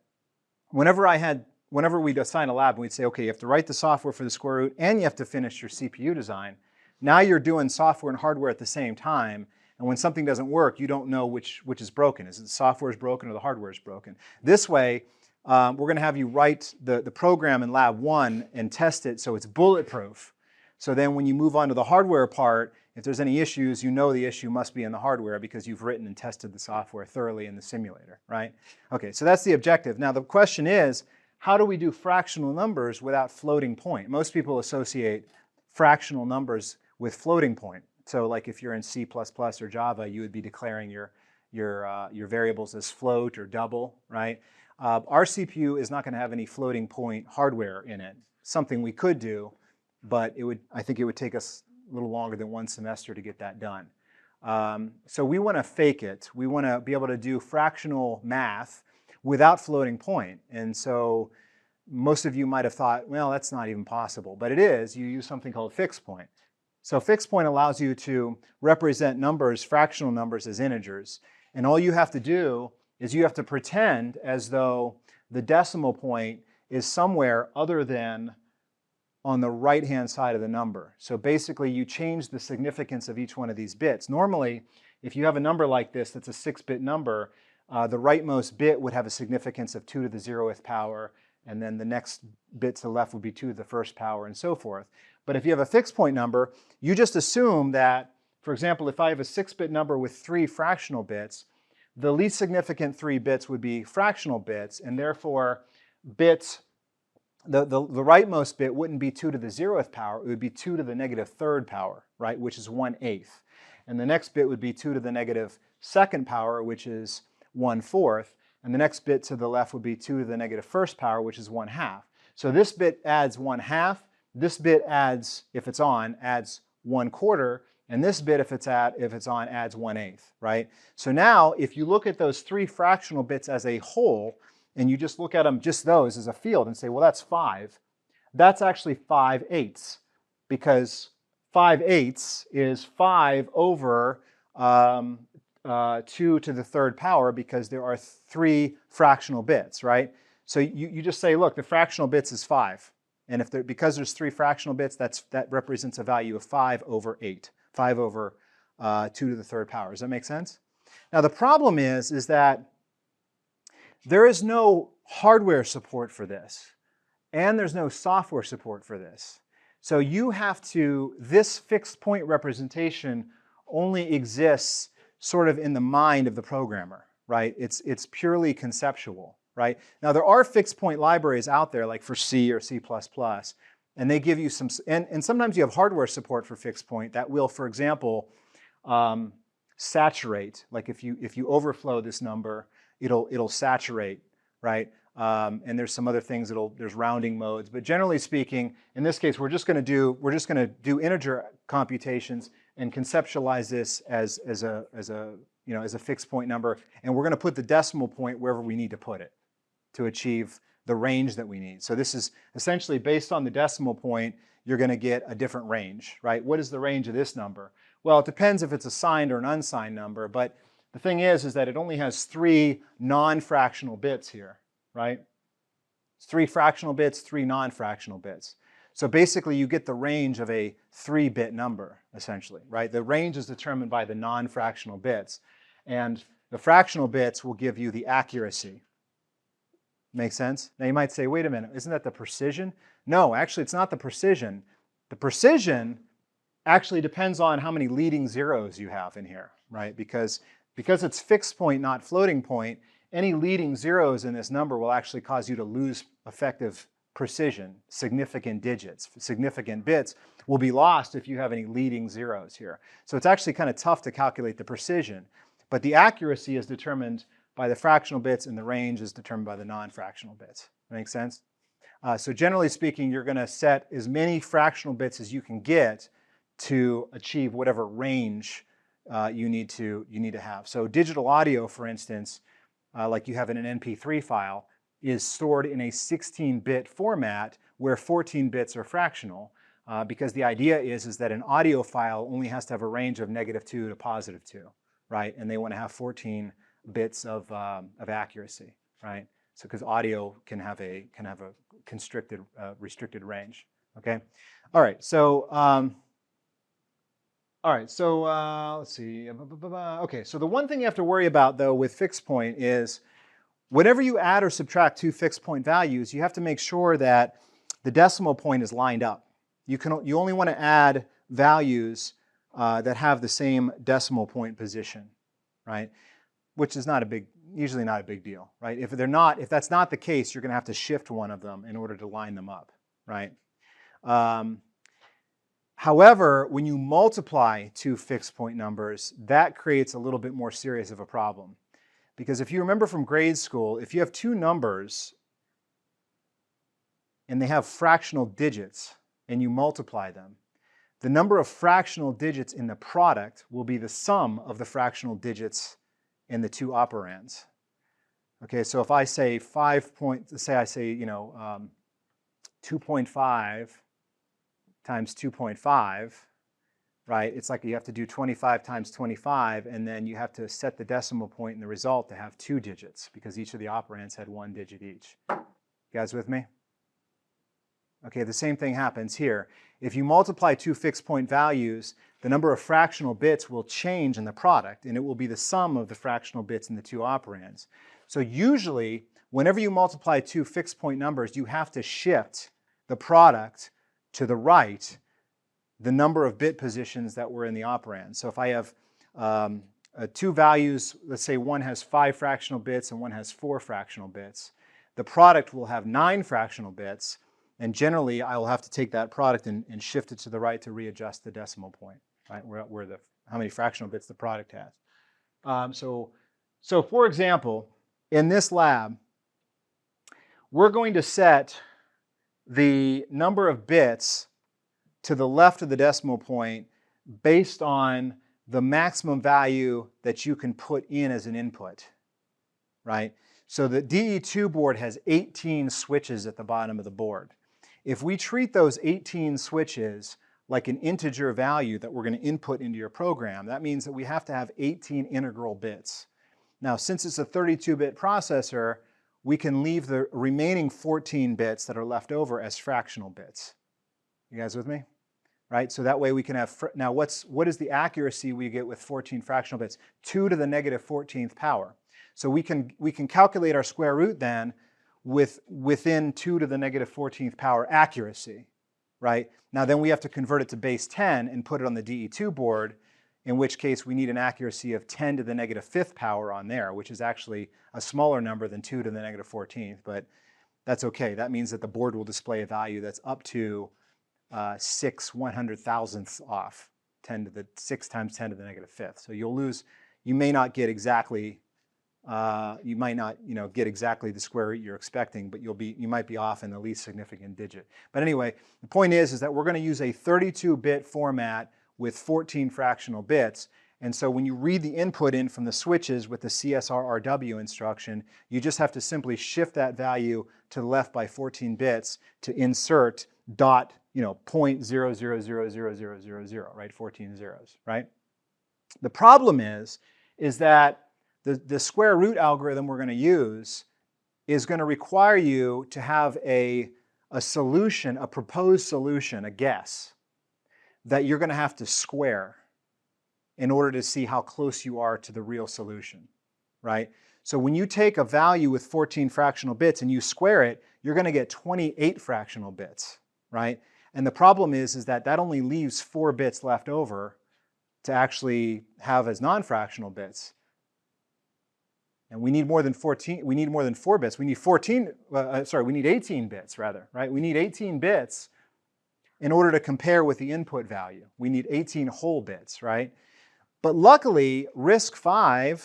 whenever we'd assign a lab, we'd say, okay, you have to write the software for the square root and you have to finish your CPU design. Now you're doing software and hardware at the same time, and when something doesn't work, you don't know which is broken. Is it the software is broken or the hardware is broken? This way, we're going to have you write the program in Lab 1 and test it so it's bulletproof. So then when you move on to the hardware part, if there's any issues, you know the issue must be in the hardware because you've written and tested the software thoroughly in the simulator, right? Okay, so that's the objective. Now the question is, how do we do fractional numbers without floating point? Most people associate fractional numbers with floating point. So like if you're in C++ or Java, you would be declaring your variables as float or double, right? Our CPU is not going to have any floating point hardware in it. Something we could do, but I think it would take us a little longer than 1 semester to get that done. So we want to fake it. We want to be able to do fractional math without floating point. And so most of you might have thought, well, that's not even possible. But it is. You use something called fixed point. So fixed point allows you to represent numbers, fractional numbers, as integers. And all you have to do is you have to pretend as though the decimal point is somewhere other than on the right-hand side of the number. So basically, you change the significance of each one of these bits. Normally, if you have a number like this that's a 6-bit number, the rightmost bit would have a significance of 2 to the 0th power, and then the next bit to the left would be 2 to the 1st power, and so forth. But if you have a fixed point number, you just assume that, for example, if I have a 6-bit number with 3 fractional bits, the least significant 3 bits would be fractional bits, and therefore bits, the rightmost bit wouldn't be 2 to the 0th power, it would be 2 to the -3rd power, right, which is 1/8. And the next bit would be 2 to the -2nd power, which is 1/4. And the next bit to the left would be 2 to the -1st power, which is 1/2. So this bit adds 1/2. This bit adds, if it's on, adds 1/4. And this bit, if it's on, adds 1/8, right? So now, if you look at those 3 fractional bits as a whole, and you just look at them, just those as a field, and say, well, that's 5. That's actually 5/8, because 5/8 is 5 over 2 to the 3rd power, because there are 3 fractional bits, right? So you just say, look, the fractional bits is 5. And because there's 3 fractional bits, that represents a value of 5 over 8. 5 over 2 to the 3rd power. Does that make sense? Now the problem is that there is no hardware support for this, and there's no software support for this. So this fixed point representation only exists sort of in the mind of the programmer, right? It's purely conceptual, right? Now there are fixed point libraries out there, like for C or C++, and they give you some, and sometimes you have hardware support for fixed point that will, for example, saturate. Like if you overflow this number, it'll saturate, right? And there's some other things there's rounding modes, but generally speaking, in this case, we're just going to do integer computations and conceptualize this as a fixed point number, and we're going to put the decimal point wherever we need to put it to achieve the range that we need. So this is essentially based on the decimal point, you're going to get a different range, right? What is the range of this number? Well, it depends if it's a signed or an unsigned number, but the thing is that it only has 3 non-fractional bits here, right? It's 3 fractional bits, 3 non-fractional bits. So basically you get the range of a 3-bit number, essentially, right? The range is determined by the non-fractional bits, and the fractional bits will give you the accuracy. Make sense? Now you might say, wait a minute, isn't that the precision? No, actually it's not the precision. The precision actually depends on how many leading zeros you have in here, right? Because it's fixed point, not floating point, any leading zeros in this number will actually cause you to lose effective precision. Significant digits, significant bits will be lost if you have any leading zeros here. So it's actually kind of tough to calculate the precision, but the accuracy is determined by the fractional bits, and the range is determined by the non-fractional bits. Make sense? So generally speaking, you're going to set as many fractional bits as you can get to achieve whatever range you need to have. So digital audio, for instance, like you have in an MP3 file, is stored in a 16-bit format where 14 bits are fractional, because the idea is that an audio file only has to have a range of -2 to +2, right? And they want to have 14 bits of accuracy, right? So because audio can have a constricted, restricted range. Okay, all right. So let's see. Okay, so the one thing you have to worry about though with fixed point is whenever you add or subtract 2 fixed point values, you have to make sure that the decimal point is lined up. You only want to add values that have the same decimal point position, right? Which is usually not a big deal, right? If that's not the case, you're going to have to shift one of them in order to line them up, right? However, when you multiply 2 fixed point numbers, that creates a little bit more serious of a problem. Because if you remember from grade school, if you have 2 numbers and they have fractional digits and you multiply them, the number of fractional digits in the product will be the sum of the fractional digits in the 2 operands. Okay, so if I say 2.5 times 2.5, right? It's like you have to do 25 times 25, and then you have to set the decimal point in the result to have 2 digits, because each of the operands had 1 digit each. You guys with me? Okay, the same thing happens here. If you multiply 2 fixed point values, the number of fractional bits will change in the product, and it will be the sum of the fractional bits in the 2 operands. So usually, whenever you multiply 2 fixed point numbers, you have to shift the product to the right the number of bit positions that were in the operand. So if I have 2 values, let's say one has 5 fractional bits and one has 4 fractional bits, the product will have 9 fractional bits, and generally I will have to take that product and shift it to the right to readjust the decimal point, right, how many fractional bits the product has. So for example, in this lab, we're going to set the number of bits to the left of the decimal point based on the maximum value that you can put in as an input, right? So the DE2 board has 18 switches at the bottom of the board. If we treat those 18 switches like an integer value that we're going to input into your program, that means that we have to have 18 integral bits. Now, since it's a 32-bit processor, we can leave the remaining 14 bits that are left over as fractional bits. You guys with me? Right? So that way we can have, now what is the accuracy we get with 14 fractional bits? 2 to the negative 14th power. So we can calculate our square root then within 2 to the negative 14th power accuracy, right? Now then we have to convert it to base 10 and put it on the DE2 board, in which case we need an accuracy of 10 to the negative 5th power on there, which is actually a smaller number than 2 to the negative 14th, but that's okay. That means that the board will display a value that's up to 6 100,000ths off, 6 times 10 to the negative 5th. So you'll lose, you may not get exactly, you might not get exactly the square root you're expecting, but you might be off in the least significant digit. But anyway, the point is that we're going to use a 32-bit format with 14 fractional bits. And so when you read the input in from the switches with the CSRRW instruction, you just have to simply shift that value to the left by 14 bits to insert dot, 0.000000, right? 14 zeros, right? The problem is that the square root algorithm we're going to use is going to require you to have a solution, a proposed solution, a guess, that you're going to have to square in order to see how close you are to the real solution, right? So when you take a value with 14 fractional bits and you square it, you're going to get 28 fractional bits, right? And the problem is that only leaves 4 bits left over to actually have as non-fractional bits. And we need more than 14, we need more than 4 bits. We need we need 18 bits rather, right? We need 18 bits in order to compare with the input value. We need 18 whole bits, right? But luckily, RISC-V,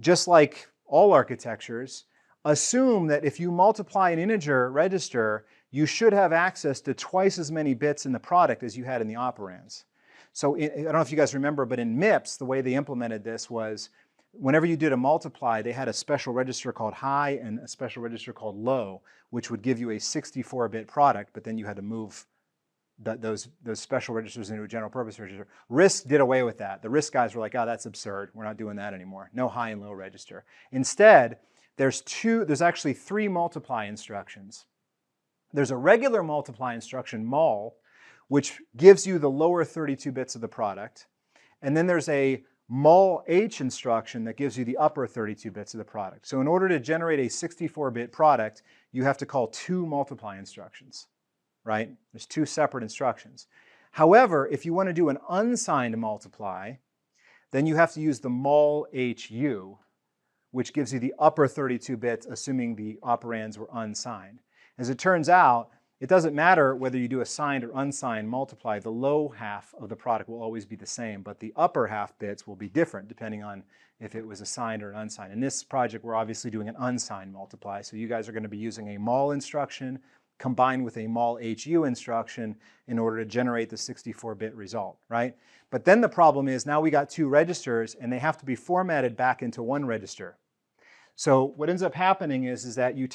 just like all architectures, assume that if you multiply an integer register, you should have access to twice as many bits in the product as you had in the operands. So I don't know if you guys remember, but in MIPS, the way they implemented this was whenever you did a multiply, they had a special register called high and a special register called low, which would give you a 64-bit product, but then you had to move those special registers into a general purpose register. RISC did away with that. The RISC guys were like, oh, that's absurd. We're not doing that anymore. No high and low register. Instead, there's actually 3 multiply instructions. There's a regular multiply instruction, mul, which gives you the lower 32 bits of the product. And then there's a mul-h instruction that gives you the upper 32 bits of the product. So in order to generate a 64-bit product, you have to call 2 multiply instructions, right? There's 2 separate instructions. However, if you want to do an unsigned multiply, then you have to use the mul-hu, which gives you the upper 32 bits, assuming the operands were unsigned. As it turns out, it doesn't matter whether you do a signed or unsigned multiply, the low half of the product will always be the same, but the upper half bits will be different depending on if it was a signed or an unsigned. In this project, we're obviously doing an unsigned multiply, so you guys are going to be using a mul instruction combined with a mul-hu instruction in order to generate the 64-bit result, right? But then the problem is now we got 2 registers and they have to be formatted back into 1 register. So what ends up happening is that you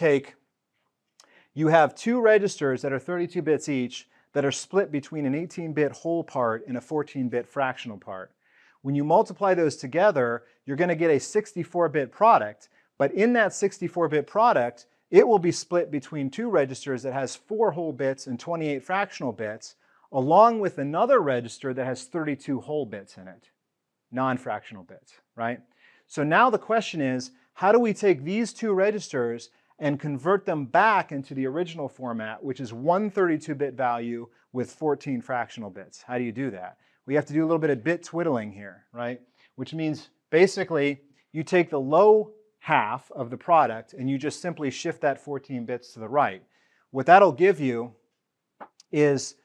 have 2 registers that are 32 bits each that are split between an 18-bit whole part and a 14-bit fractional part. When you multiply those together, you're going to get a 64-bit product, but in that 64-bit product, it will be split between 2 registers that has 4 whole bits and 28 fractional bits, along with another register that has 32 whole bits in it, non-fractional bits, right? So now the question is, how do we take these 2 registers and convert them back into the original format, which is 1 32-bit value with 14 fractional bits? How do you do that? We have to do a little bit of bit twiddling here, right? Which means basically you take the low half of the product and you just simply shift that 14 bits to the right. What that'll give you is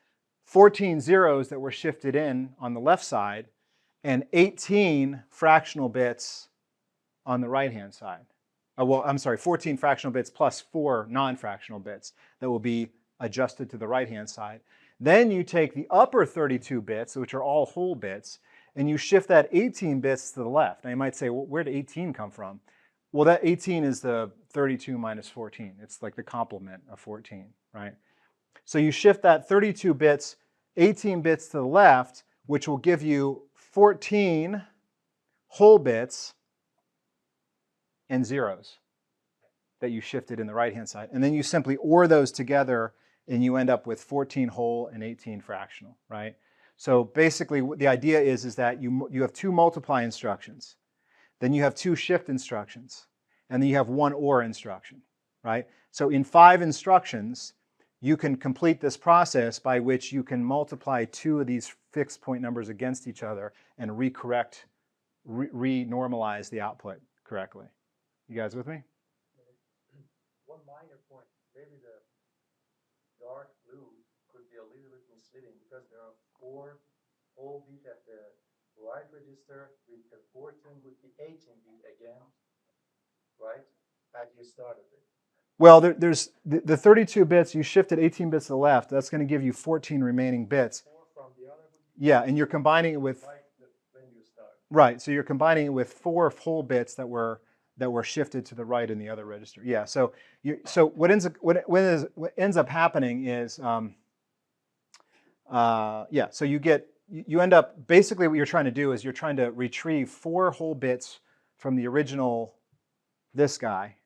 14 zeros that were shifted in on the left side and 18 fractional bits on the right-hand side. 14 fractional bits plus 4 non-fractional bits that will be adjusted to the right-hand side. Then you take the upper 32 bits, which are all whole bits, and you shift that 18 bits to the left. Now you might say, well, where did 18 come from? Well, that 18 is the 32 minus 14. It's like the complement of 14, right? So you shift that 32 bits, 18 bits to the left, which will give you 14 whole bits and zeros that you shifted in the right-hand side. And then you simply OR those together, and you end up with 14 whole and 18 fractional, right? So basically, the idea is that you have 2 multiply instructions. Then you have 2 shift instructions. And then you have 1 OR instruction, right? So in 5 instructions, you can complete this process by which you can multiply 2 of these fixed point numbers against each other and re-normalize the output correctly. You guys with me? One minor point, maybe the dark blue could be a little bit misleading because there are 4 whole bit at the right register with the 14 with the 18 bit again, right? As you started it. Well, there's the 32 bits, you shifted 18 bits to the left, that's going to give you 14 remaining bits. 4 from the other. Yeah, and you're combining it with, Like when you start. right, so you're combining it with 4 whole bits that were shifted to the right in the other register. Yeah, so what ends up happening is, so you end up, basically what you're trying to do is you're trying to retrieve 4 whole bits from the original, this guy,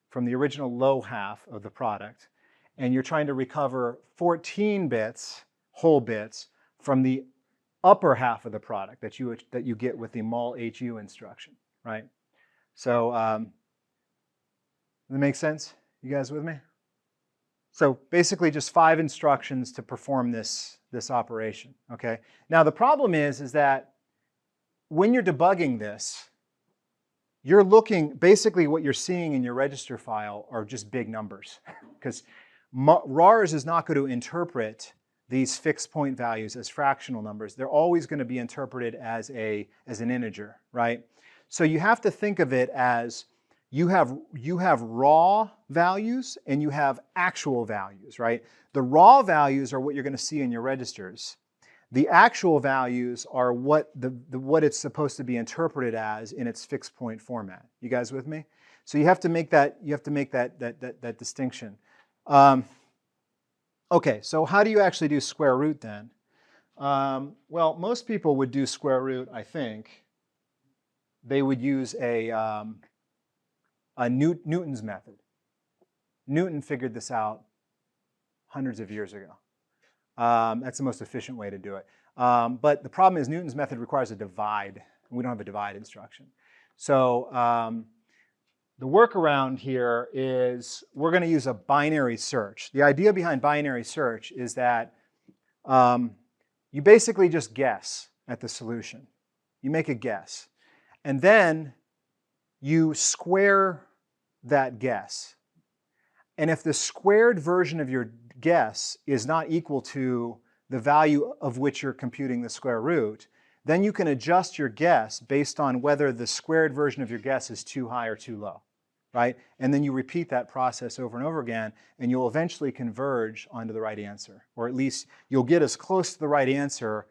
from the original low half of the product, and you're trying to recover 14 bits, whole bits, from the upper half of the product that you get with the mul HU instruction, right? So, does that make sense? You guys with me? So basically just 5 instructions to perform this operation, okay? Now the problem is that when you're debugging this, you're looking, basically what you're seeing in your register file are just big numbers because RARS is not going to interpret these fixed point values as fractional numbers. They're always going to be interpreted as an integer, right? So you have to think of it as you have raw values and you have actual values, right? The raw values are what you're going to see in your registers. The actual values are what it's supposed to be interpreted as in its fixed point format. You guys with me? So you have to make that distinction. Okay, so how do you actually do square root then? Well, most people would do square root, I think. They would use a Newton's method. Newton figured this out hundreds of years ago. That's the most efficient way to do it. But the problem is Newton's method requires a divide. We don't have a divide instruction. So the workaround here is we're going to use a binary search. The idea behind binary search is that you basically just guess at the solution. You make a guess. And then you square that guess. And if the squared version of your guess is not equal to the value of which you're computing the square root, then you can adjust your guess based on whether the squared version of your guess is too high or too low, right? And then you repeat that process over and over again, and you'll eventually converge onto the right answer. Or at least you'll get as close to the right answer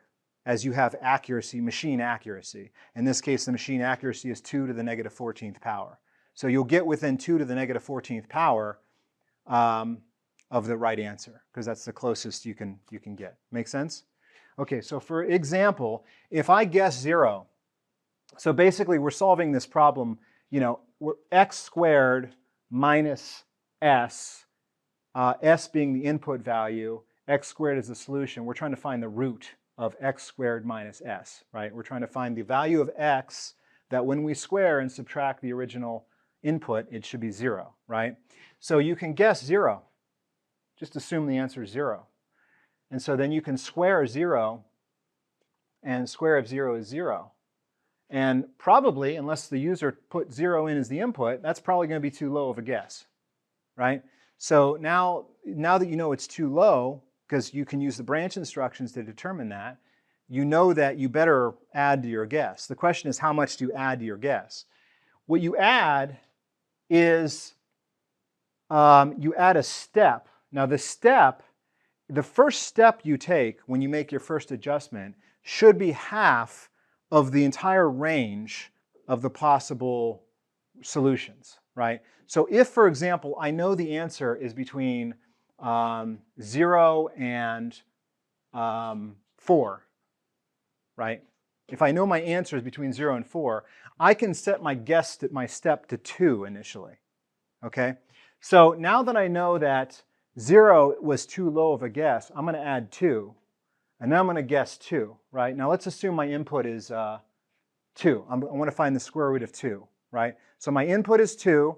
as you have accuracy, machine accuracy. In this case, the machine accuracy is 2 to the negative 14th power. So you'll get within 2 to the negative 14th power of the right answer, because that's the closest you can get. Make sense? Okay, so for example, if I guess 0, so basically we're solving this problem, we're x squared minus s, s being the input value, x squared is the solution. We're trying to find the root of x squared minus s, right? We're trying to find the value of x that when we square and subtract the original input, it should be 0, right? So you can guess 0. Just assume the answer is 0. And so then you can square 0, and square of 0 is 0. And probably, unless the user put 0 in as the input, that's probably going to be too low of a guess, right? So now that you know it's too low, because you can use the branch instructions to determine that, you know that you better add to your guess. The question is, how much do you add to your guess? What you add is you add a step Now the first step you take when you make your first adjustment should be half of the entire range of the possible solutions, right? So if, for example, I know the answer is between 0 and 4, right? If I know my answer is between 0 and 4, I can set my step to 2 initially, okay? So now that I know that 0 was too low of a guess, I'm going to add 2, and then I'm going to guess 2, right? Now let's assume my input is 2. I want to find the square root of 2, right? So my input is 2.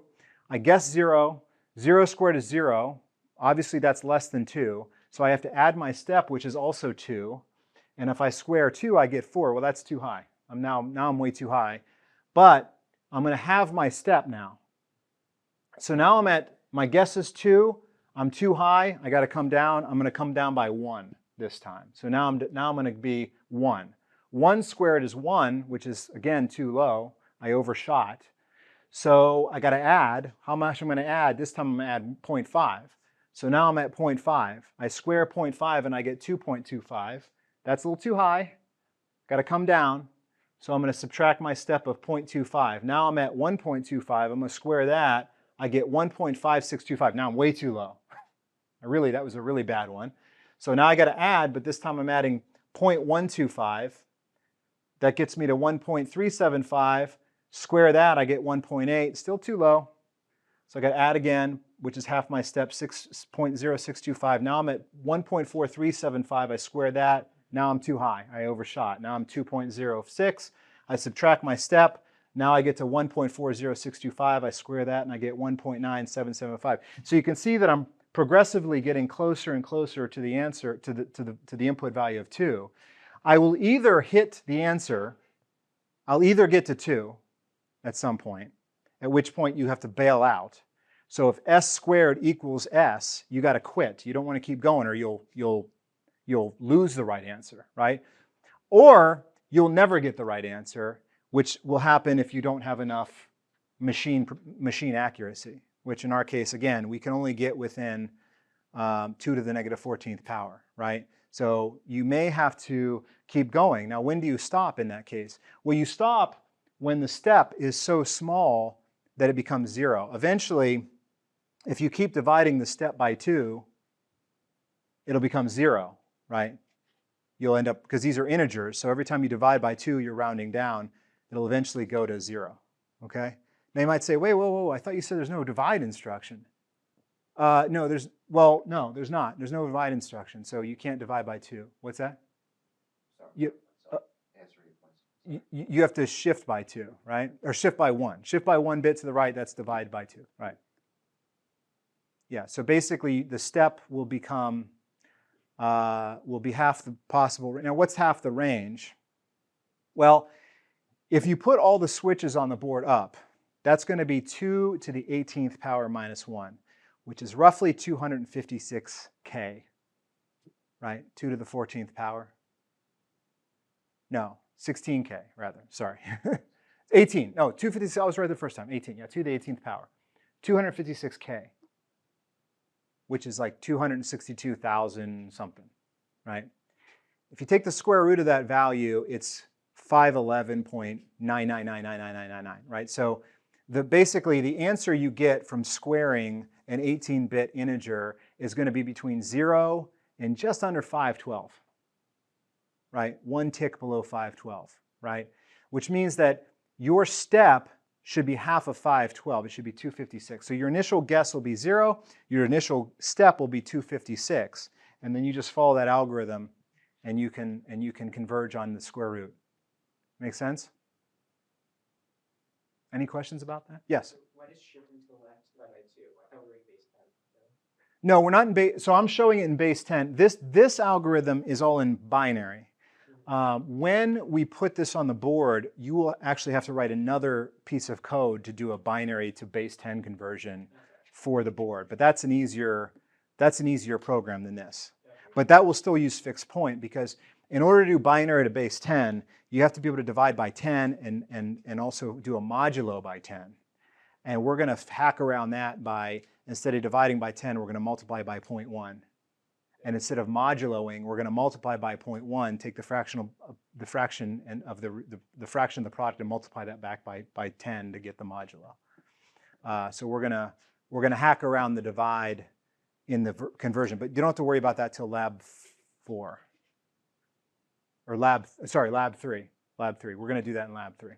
I guess 0. 0 squared is 0. Obviously, that's less than 2. So I have to add my step, which is also 2. And if I square 2, I get 4. Well, that's too high. Now I'm way too high. But I'm going to have my step now. So now my guess is 2. I'm too high. I got to come down. I'm going to come down by 1 this time. So now I'm going to be 1. 1 squared is 1, which is, again, too low. I overshot. So I got to add. How much I'm going to add? This time I'm going to add 0.5. So now I'm at 0.5. I square 0.5 and I get 2.25. That's a little too high. Got to come down. So I'm going to subtract my step of 0.25. Now I'm at 1.25. I'm going to square that. I get 1.5625. Now I'm way too low. That was a really bad one. So now I got to add, but this time I'm adding 0.125. That gets me to 1.375. Square that, I get 1.8. Still too low. So I got to add again, which is half my step, 6.0625. Now I'm at 1.4375. I square that. Now I'm too high. I overshot. Now I'm 2.06. I subtract my step. Now I get to 1.40625. I square that and I get 1.9775. So you can see that I'm progressively getting closer and closer to the answer, to the input value of 2. I will either hit the answer, I'll either get to 2 at some point, at which point you have to bail out. So if s squared equals s, you got to quit. You don't want to keep going or you'll lose the right answer, right? Or you'll never get the right answer, which will happen if you don't have enough machine accuracy, which in our case, again, we can only get within 2 to the negative 14th power, right? So you may have to keep going. Now, when do you stop in that case? Well, you stop when the step is so small that it becomes 0. Eventually, if you keep dividing the step by 2, it'll become 0, right? You'll end up, because these are integers, so every time you divide by 2, you're rounding down. It'll eventually go to 0, okay? Now you might say, wait, whoa, I thought you said there's no divide instruction. No, there's not. There's no divide instruction, so you can't divide by 2. What's that? Sorry. Answer your question. You have to shift by 2, right? Or shift by 1. Shift by 1 bit to the right, that's divide by 2, right? Yeah, so basically the step will be half the possible. Now what's half the range? Well, if you put all the switches on the board up, that's going to be 2 to the 18th power minus 1, which is roughly 256K, right? 2 to the 14th power. No, 16K rather, sorry. 18, no, 256, I was right the first time, 18, yeah, 2 to the 18th power. 256K, which is like 262,000 something, right? If you take the square root of that value, it's 511.9999999, right? So basically the answer you get from squaring an 18-bit integer is going to be between 0 and just under 512, right? 1 tick below 512, right? Which means that your step should be half of 512. It should be 256. So your initial guess will be 0. Your initial step will be 256. And then you just follow that algorithm and you can converge on the square root. Make sense? Any questions about that? Yes? Why does shifting to the left divide by 2? I thought we were in base 10. No, we're not in base. So I'm showing it in base 10. This algorithm is all in binary. When we put this on the board, you will actually have to write another piece of code to do a binary to base 10 conversion for the board. But that's an easier program than this. But that will still use fixed point because in order to do binary to base 10, you have to be able to divide by 10 and also do a modulo by 10. And we're going to hack around that by, instead of dividing by 10, we're going to multiply by 0.1. And instead of moduloing, we're going to multiply by 0.1, take the fraction of the fraction of the product and multiply that back by 10 to get the modulo. So we're going to hack around the divide in the conversion, but you don't have to worry about that till lab 4. Or lab 3. Lab 3. We're going to do that in lab 3.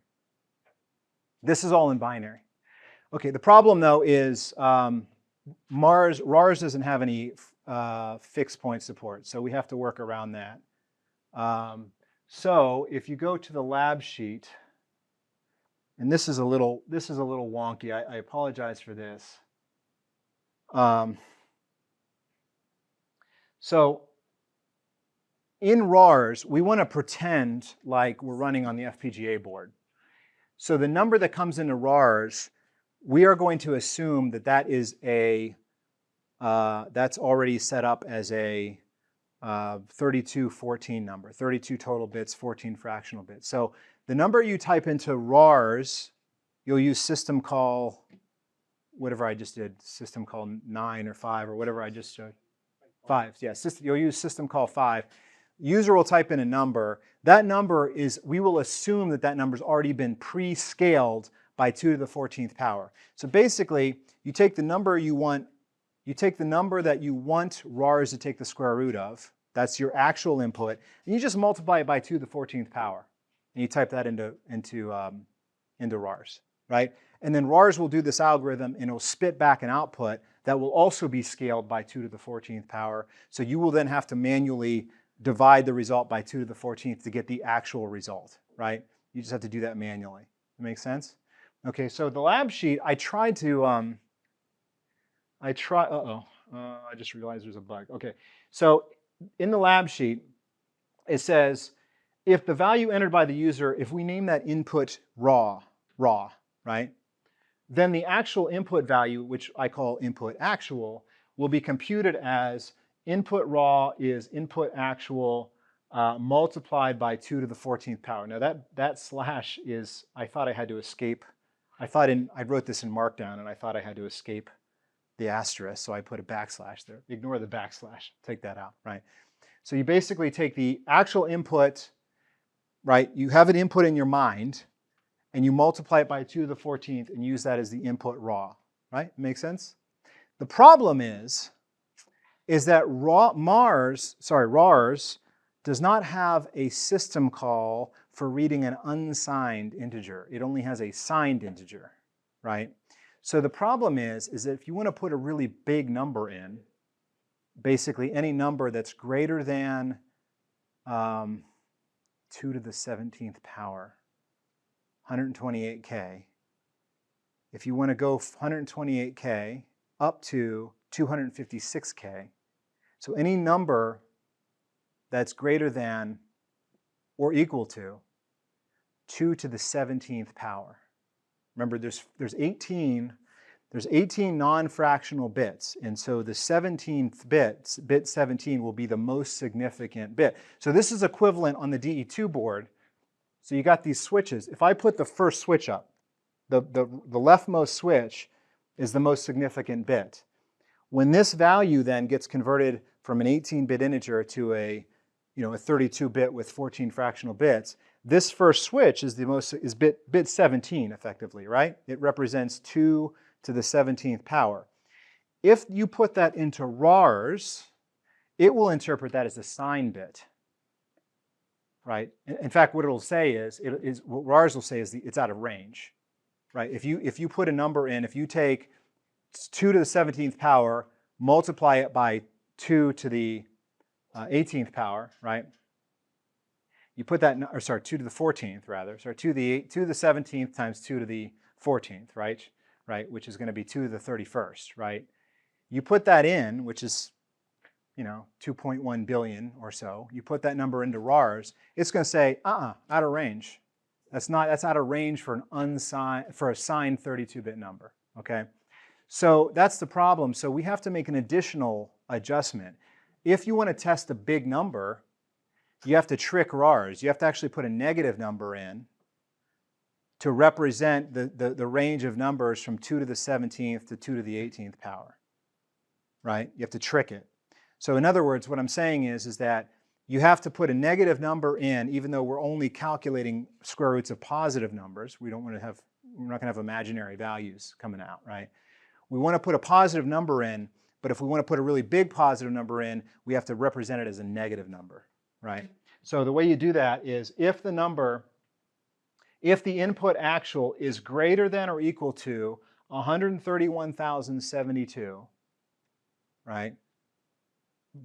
This is all in binary. Okay, the problem though is RARS doesn't have any fixed point support, so we have to work around that. So if you go to the lab sheet, and this is a little wonky. I apologize for this. So in RARS, we want to pretend like we're running on the FPGA board. So the number that comes into RARS, we are going to assume that that is a that's already set up as a 3214 number, 32 total bits, 14 fractional bits. So the number you type into RARS, you'll use system call, whatever I just did, system call 9 or 5 or whatever I just showed. 5, yeah, you'll use system call 5. User will type in a number. That number is, we will assume that that number's already been pre-scaled by 2 to the 14th power. So basically, you take the number you want, you take the number that you want RARS to take the square root of, that's your actual input, and you just multiply it by 2 to the 14th power. And you type that into RARS, right? And then RARS will do this algorithm and it'll spit back an output that will also be scaled by 2 to the 14th power. So you will then have to manually divide the result by 2 to the 14th to get the actual result, right? You just have to do that manually. That makes sense? Okay, so the lab sheet, I tried to, I just realized there's a bug. Okay, so in the lab sheet, it says, if the value entered by the user, if we name that input raw, right? Then the actual input value, which I call input actual, will be computed as input raw is input actual multiplied by 2 to the 14th power. Now that slash is, I thought I had to escape. I wrote this in Markdown and I thought I had to escape the asterisk, so I put a backslash there. Ignore the backslash, take that out, right? So you basically take the actual input, right? You have an input in your mind and you multiply it by 2 to the 14th and use that as the input raw, right? Make sense? The problem is that RARS does not have a system call for reading an unsigned integer. It only has a signed integer, right? So the problem is that if you want to put a really big number in, basically any number that's greater than 2 to the 17th power, 128K, if you want to go 128K up to 256K, so any number that's greater than or equal to 2 to the 17th power. Remember, there's 18 non-fractional bits, and so the 17th bit 17 will be the most significant bit. So this is equivalent on the DE2 board. So you got these switches. If I put the first switch up, the leftmost switch is the most significant bit. When this value then gets converted from an 18-bit integer to a 32-bit with 14 fractional bits, this first switch is bit 17 effectively, right? It represents 2 to the 17th power. If you put that into RARS, it will interpret that as a signed bit, right? In fact, what it'll say what RARS will say is it's out of range, right? If you put a number in, if you take 2 to the 17th power, multiply it by 2 to the 18th power, right? You put that, 2 to the 14th rather, 2 to the 17th times 2 to the 14th, right? Which is going to be 2 to the 31st, right? You put that in, which is 2.1 billion or so. You put that number into RARS, it's going to say, out of range. That's out of range for a signed 32-bit number. Okay, so that's the problem. So we have to make an additional adjustment. If you want to test a big number, you have to trick RARS. You have to actually put a negative number in to represent the range of numbers from 2 to the 17th to 2 to the 18th power, right? You have to trick it. So in other words, what I'm saying is that you have to put a negative number in, even though we're only calculating square roots of positive numbers. We're not going to have imaginary values coming out, right? We want to put a positive number in, but if we want to put a really big positive number in, we have to represent it as a negative number, right? So the way you do that is if the input actual is greater than or equal to 131,072, right,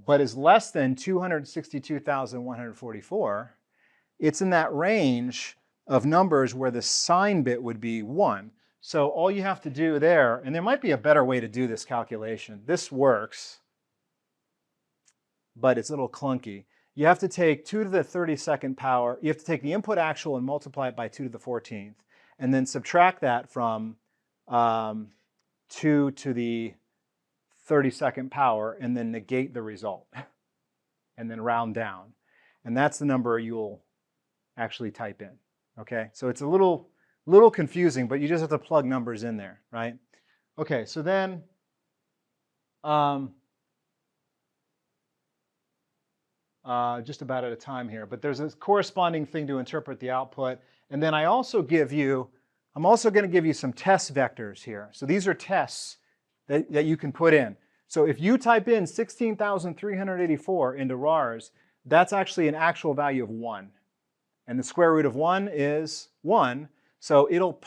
but is less than 262,144, it's in that range of numbers where the sign bit would be 1. So all you have to do there, and there might be a better way to do this calculation. This works, but it's a little clunky. You have to take 2 to the 32nd power. You have to take the input actual and multiply it by 2 to the 14th, and then subtract that from 2 to the 32nd power, and then negate the result, and then round down. And that's the number you'll actually type in, okay? So it's a little confusing, but you just have to plug numbers in there, right? Okay, so then just about out of time here, but there's a corresponding thing to interpret the output. And then I'm also going to give you some test vectors here. So these are tests that you can put in. So if you type in 16,384 into RARS, that's actually an actual value of 1. And the square root of 1 is 1. So it'll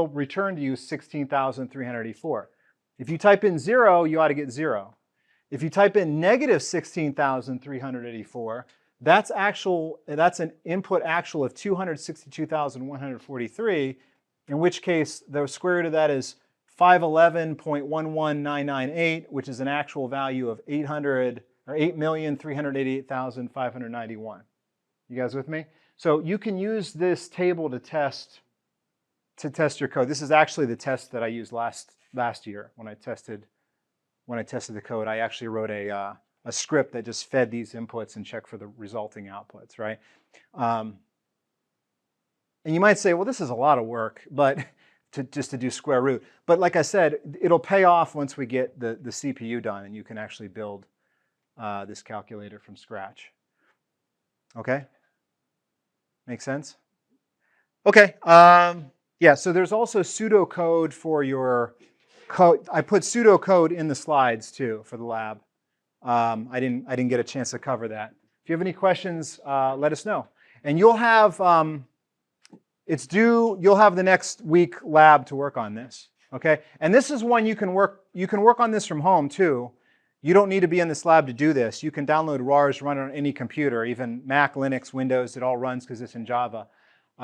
return to you 16,384. If you type in 0, you ought to get 0. If you type in negative 16,384, that's an input actual of 262,143, in which case the square root of that is 511.11998, which is an actual value of 8,388,591. You guys with me? So you can use this table to test your code. This is actually the test that I used last year when I tested the code. I actually wrote a script that just fed these inputs and checked for the resulting outputs, right? And you might say, well, this is a lot of work, but just to do square root. But like I said, it'll pay off once we get the CPU done, and you can actually build this calculator from scratch. Okay? Make sense? Okay. Yeah, so there's also pseudocode for your code. I put pseudocode in the slides too for the lab. I didn't get a chance to cover that. If you have any questions, let us know. And you'll have you'll have the next week lab to work on this. Okay? And this is one you can work on this from home too. You don't need to be in this lab to do this. You can download RARS, run it on any computer, even Mac, Linux, Windows. It all runs because it's in Java.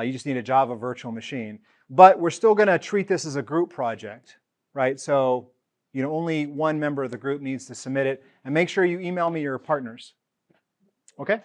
You just need a Java virtual machine. But we're still going to treat this as a group project, right? So only one member of the group needs to submit it. And make sure you email me your partners. Okay?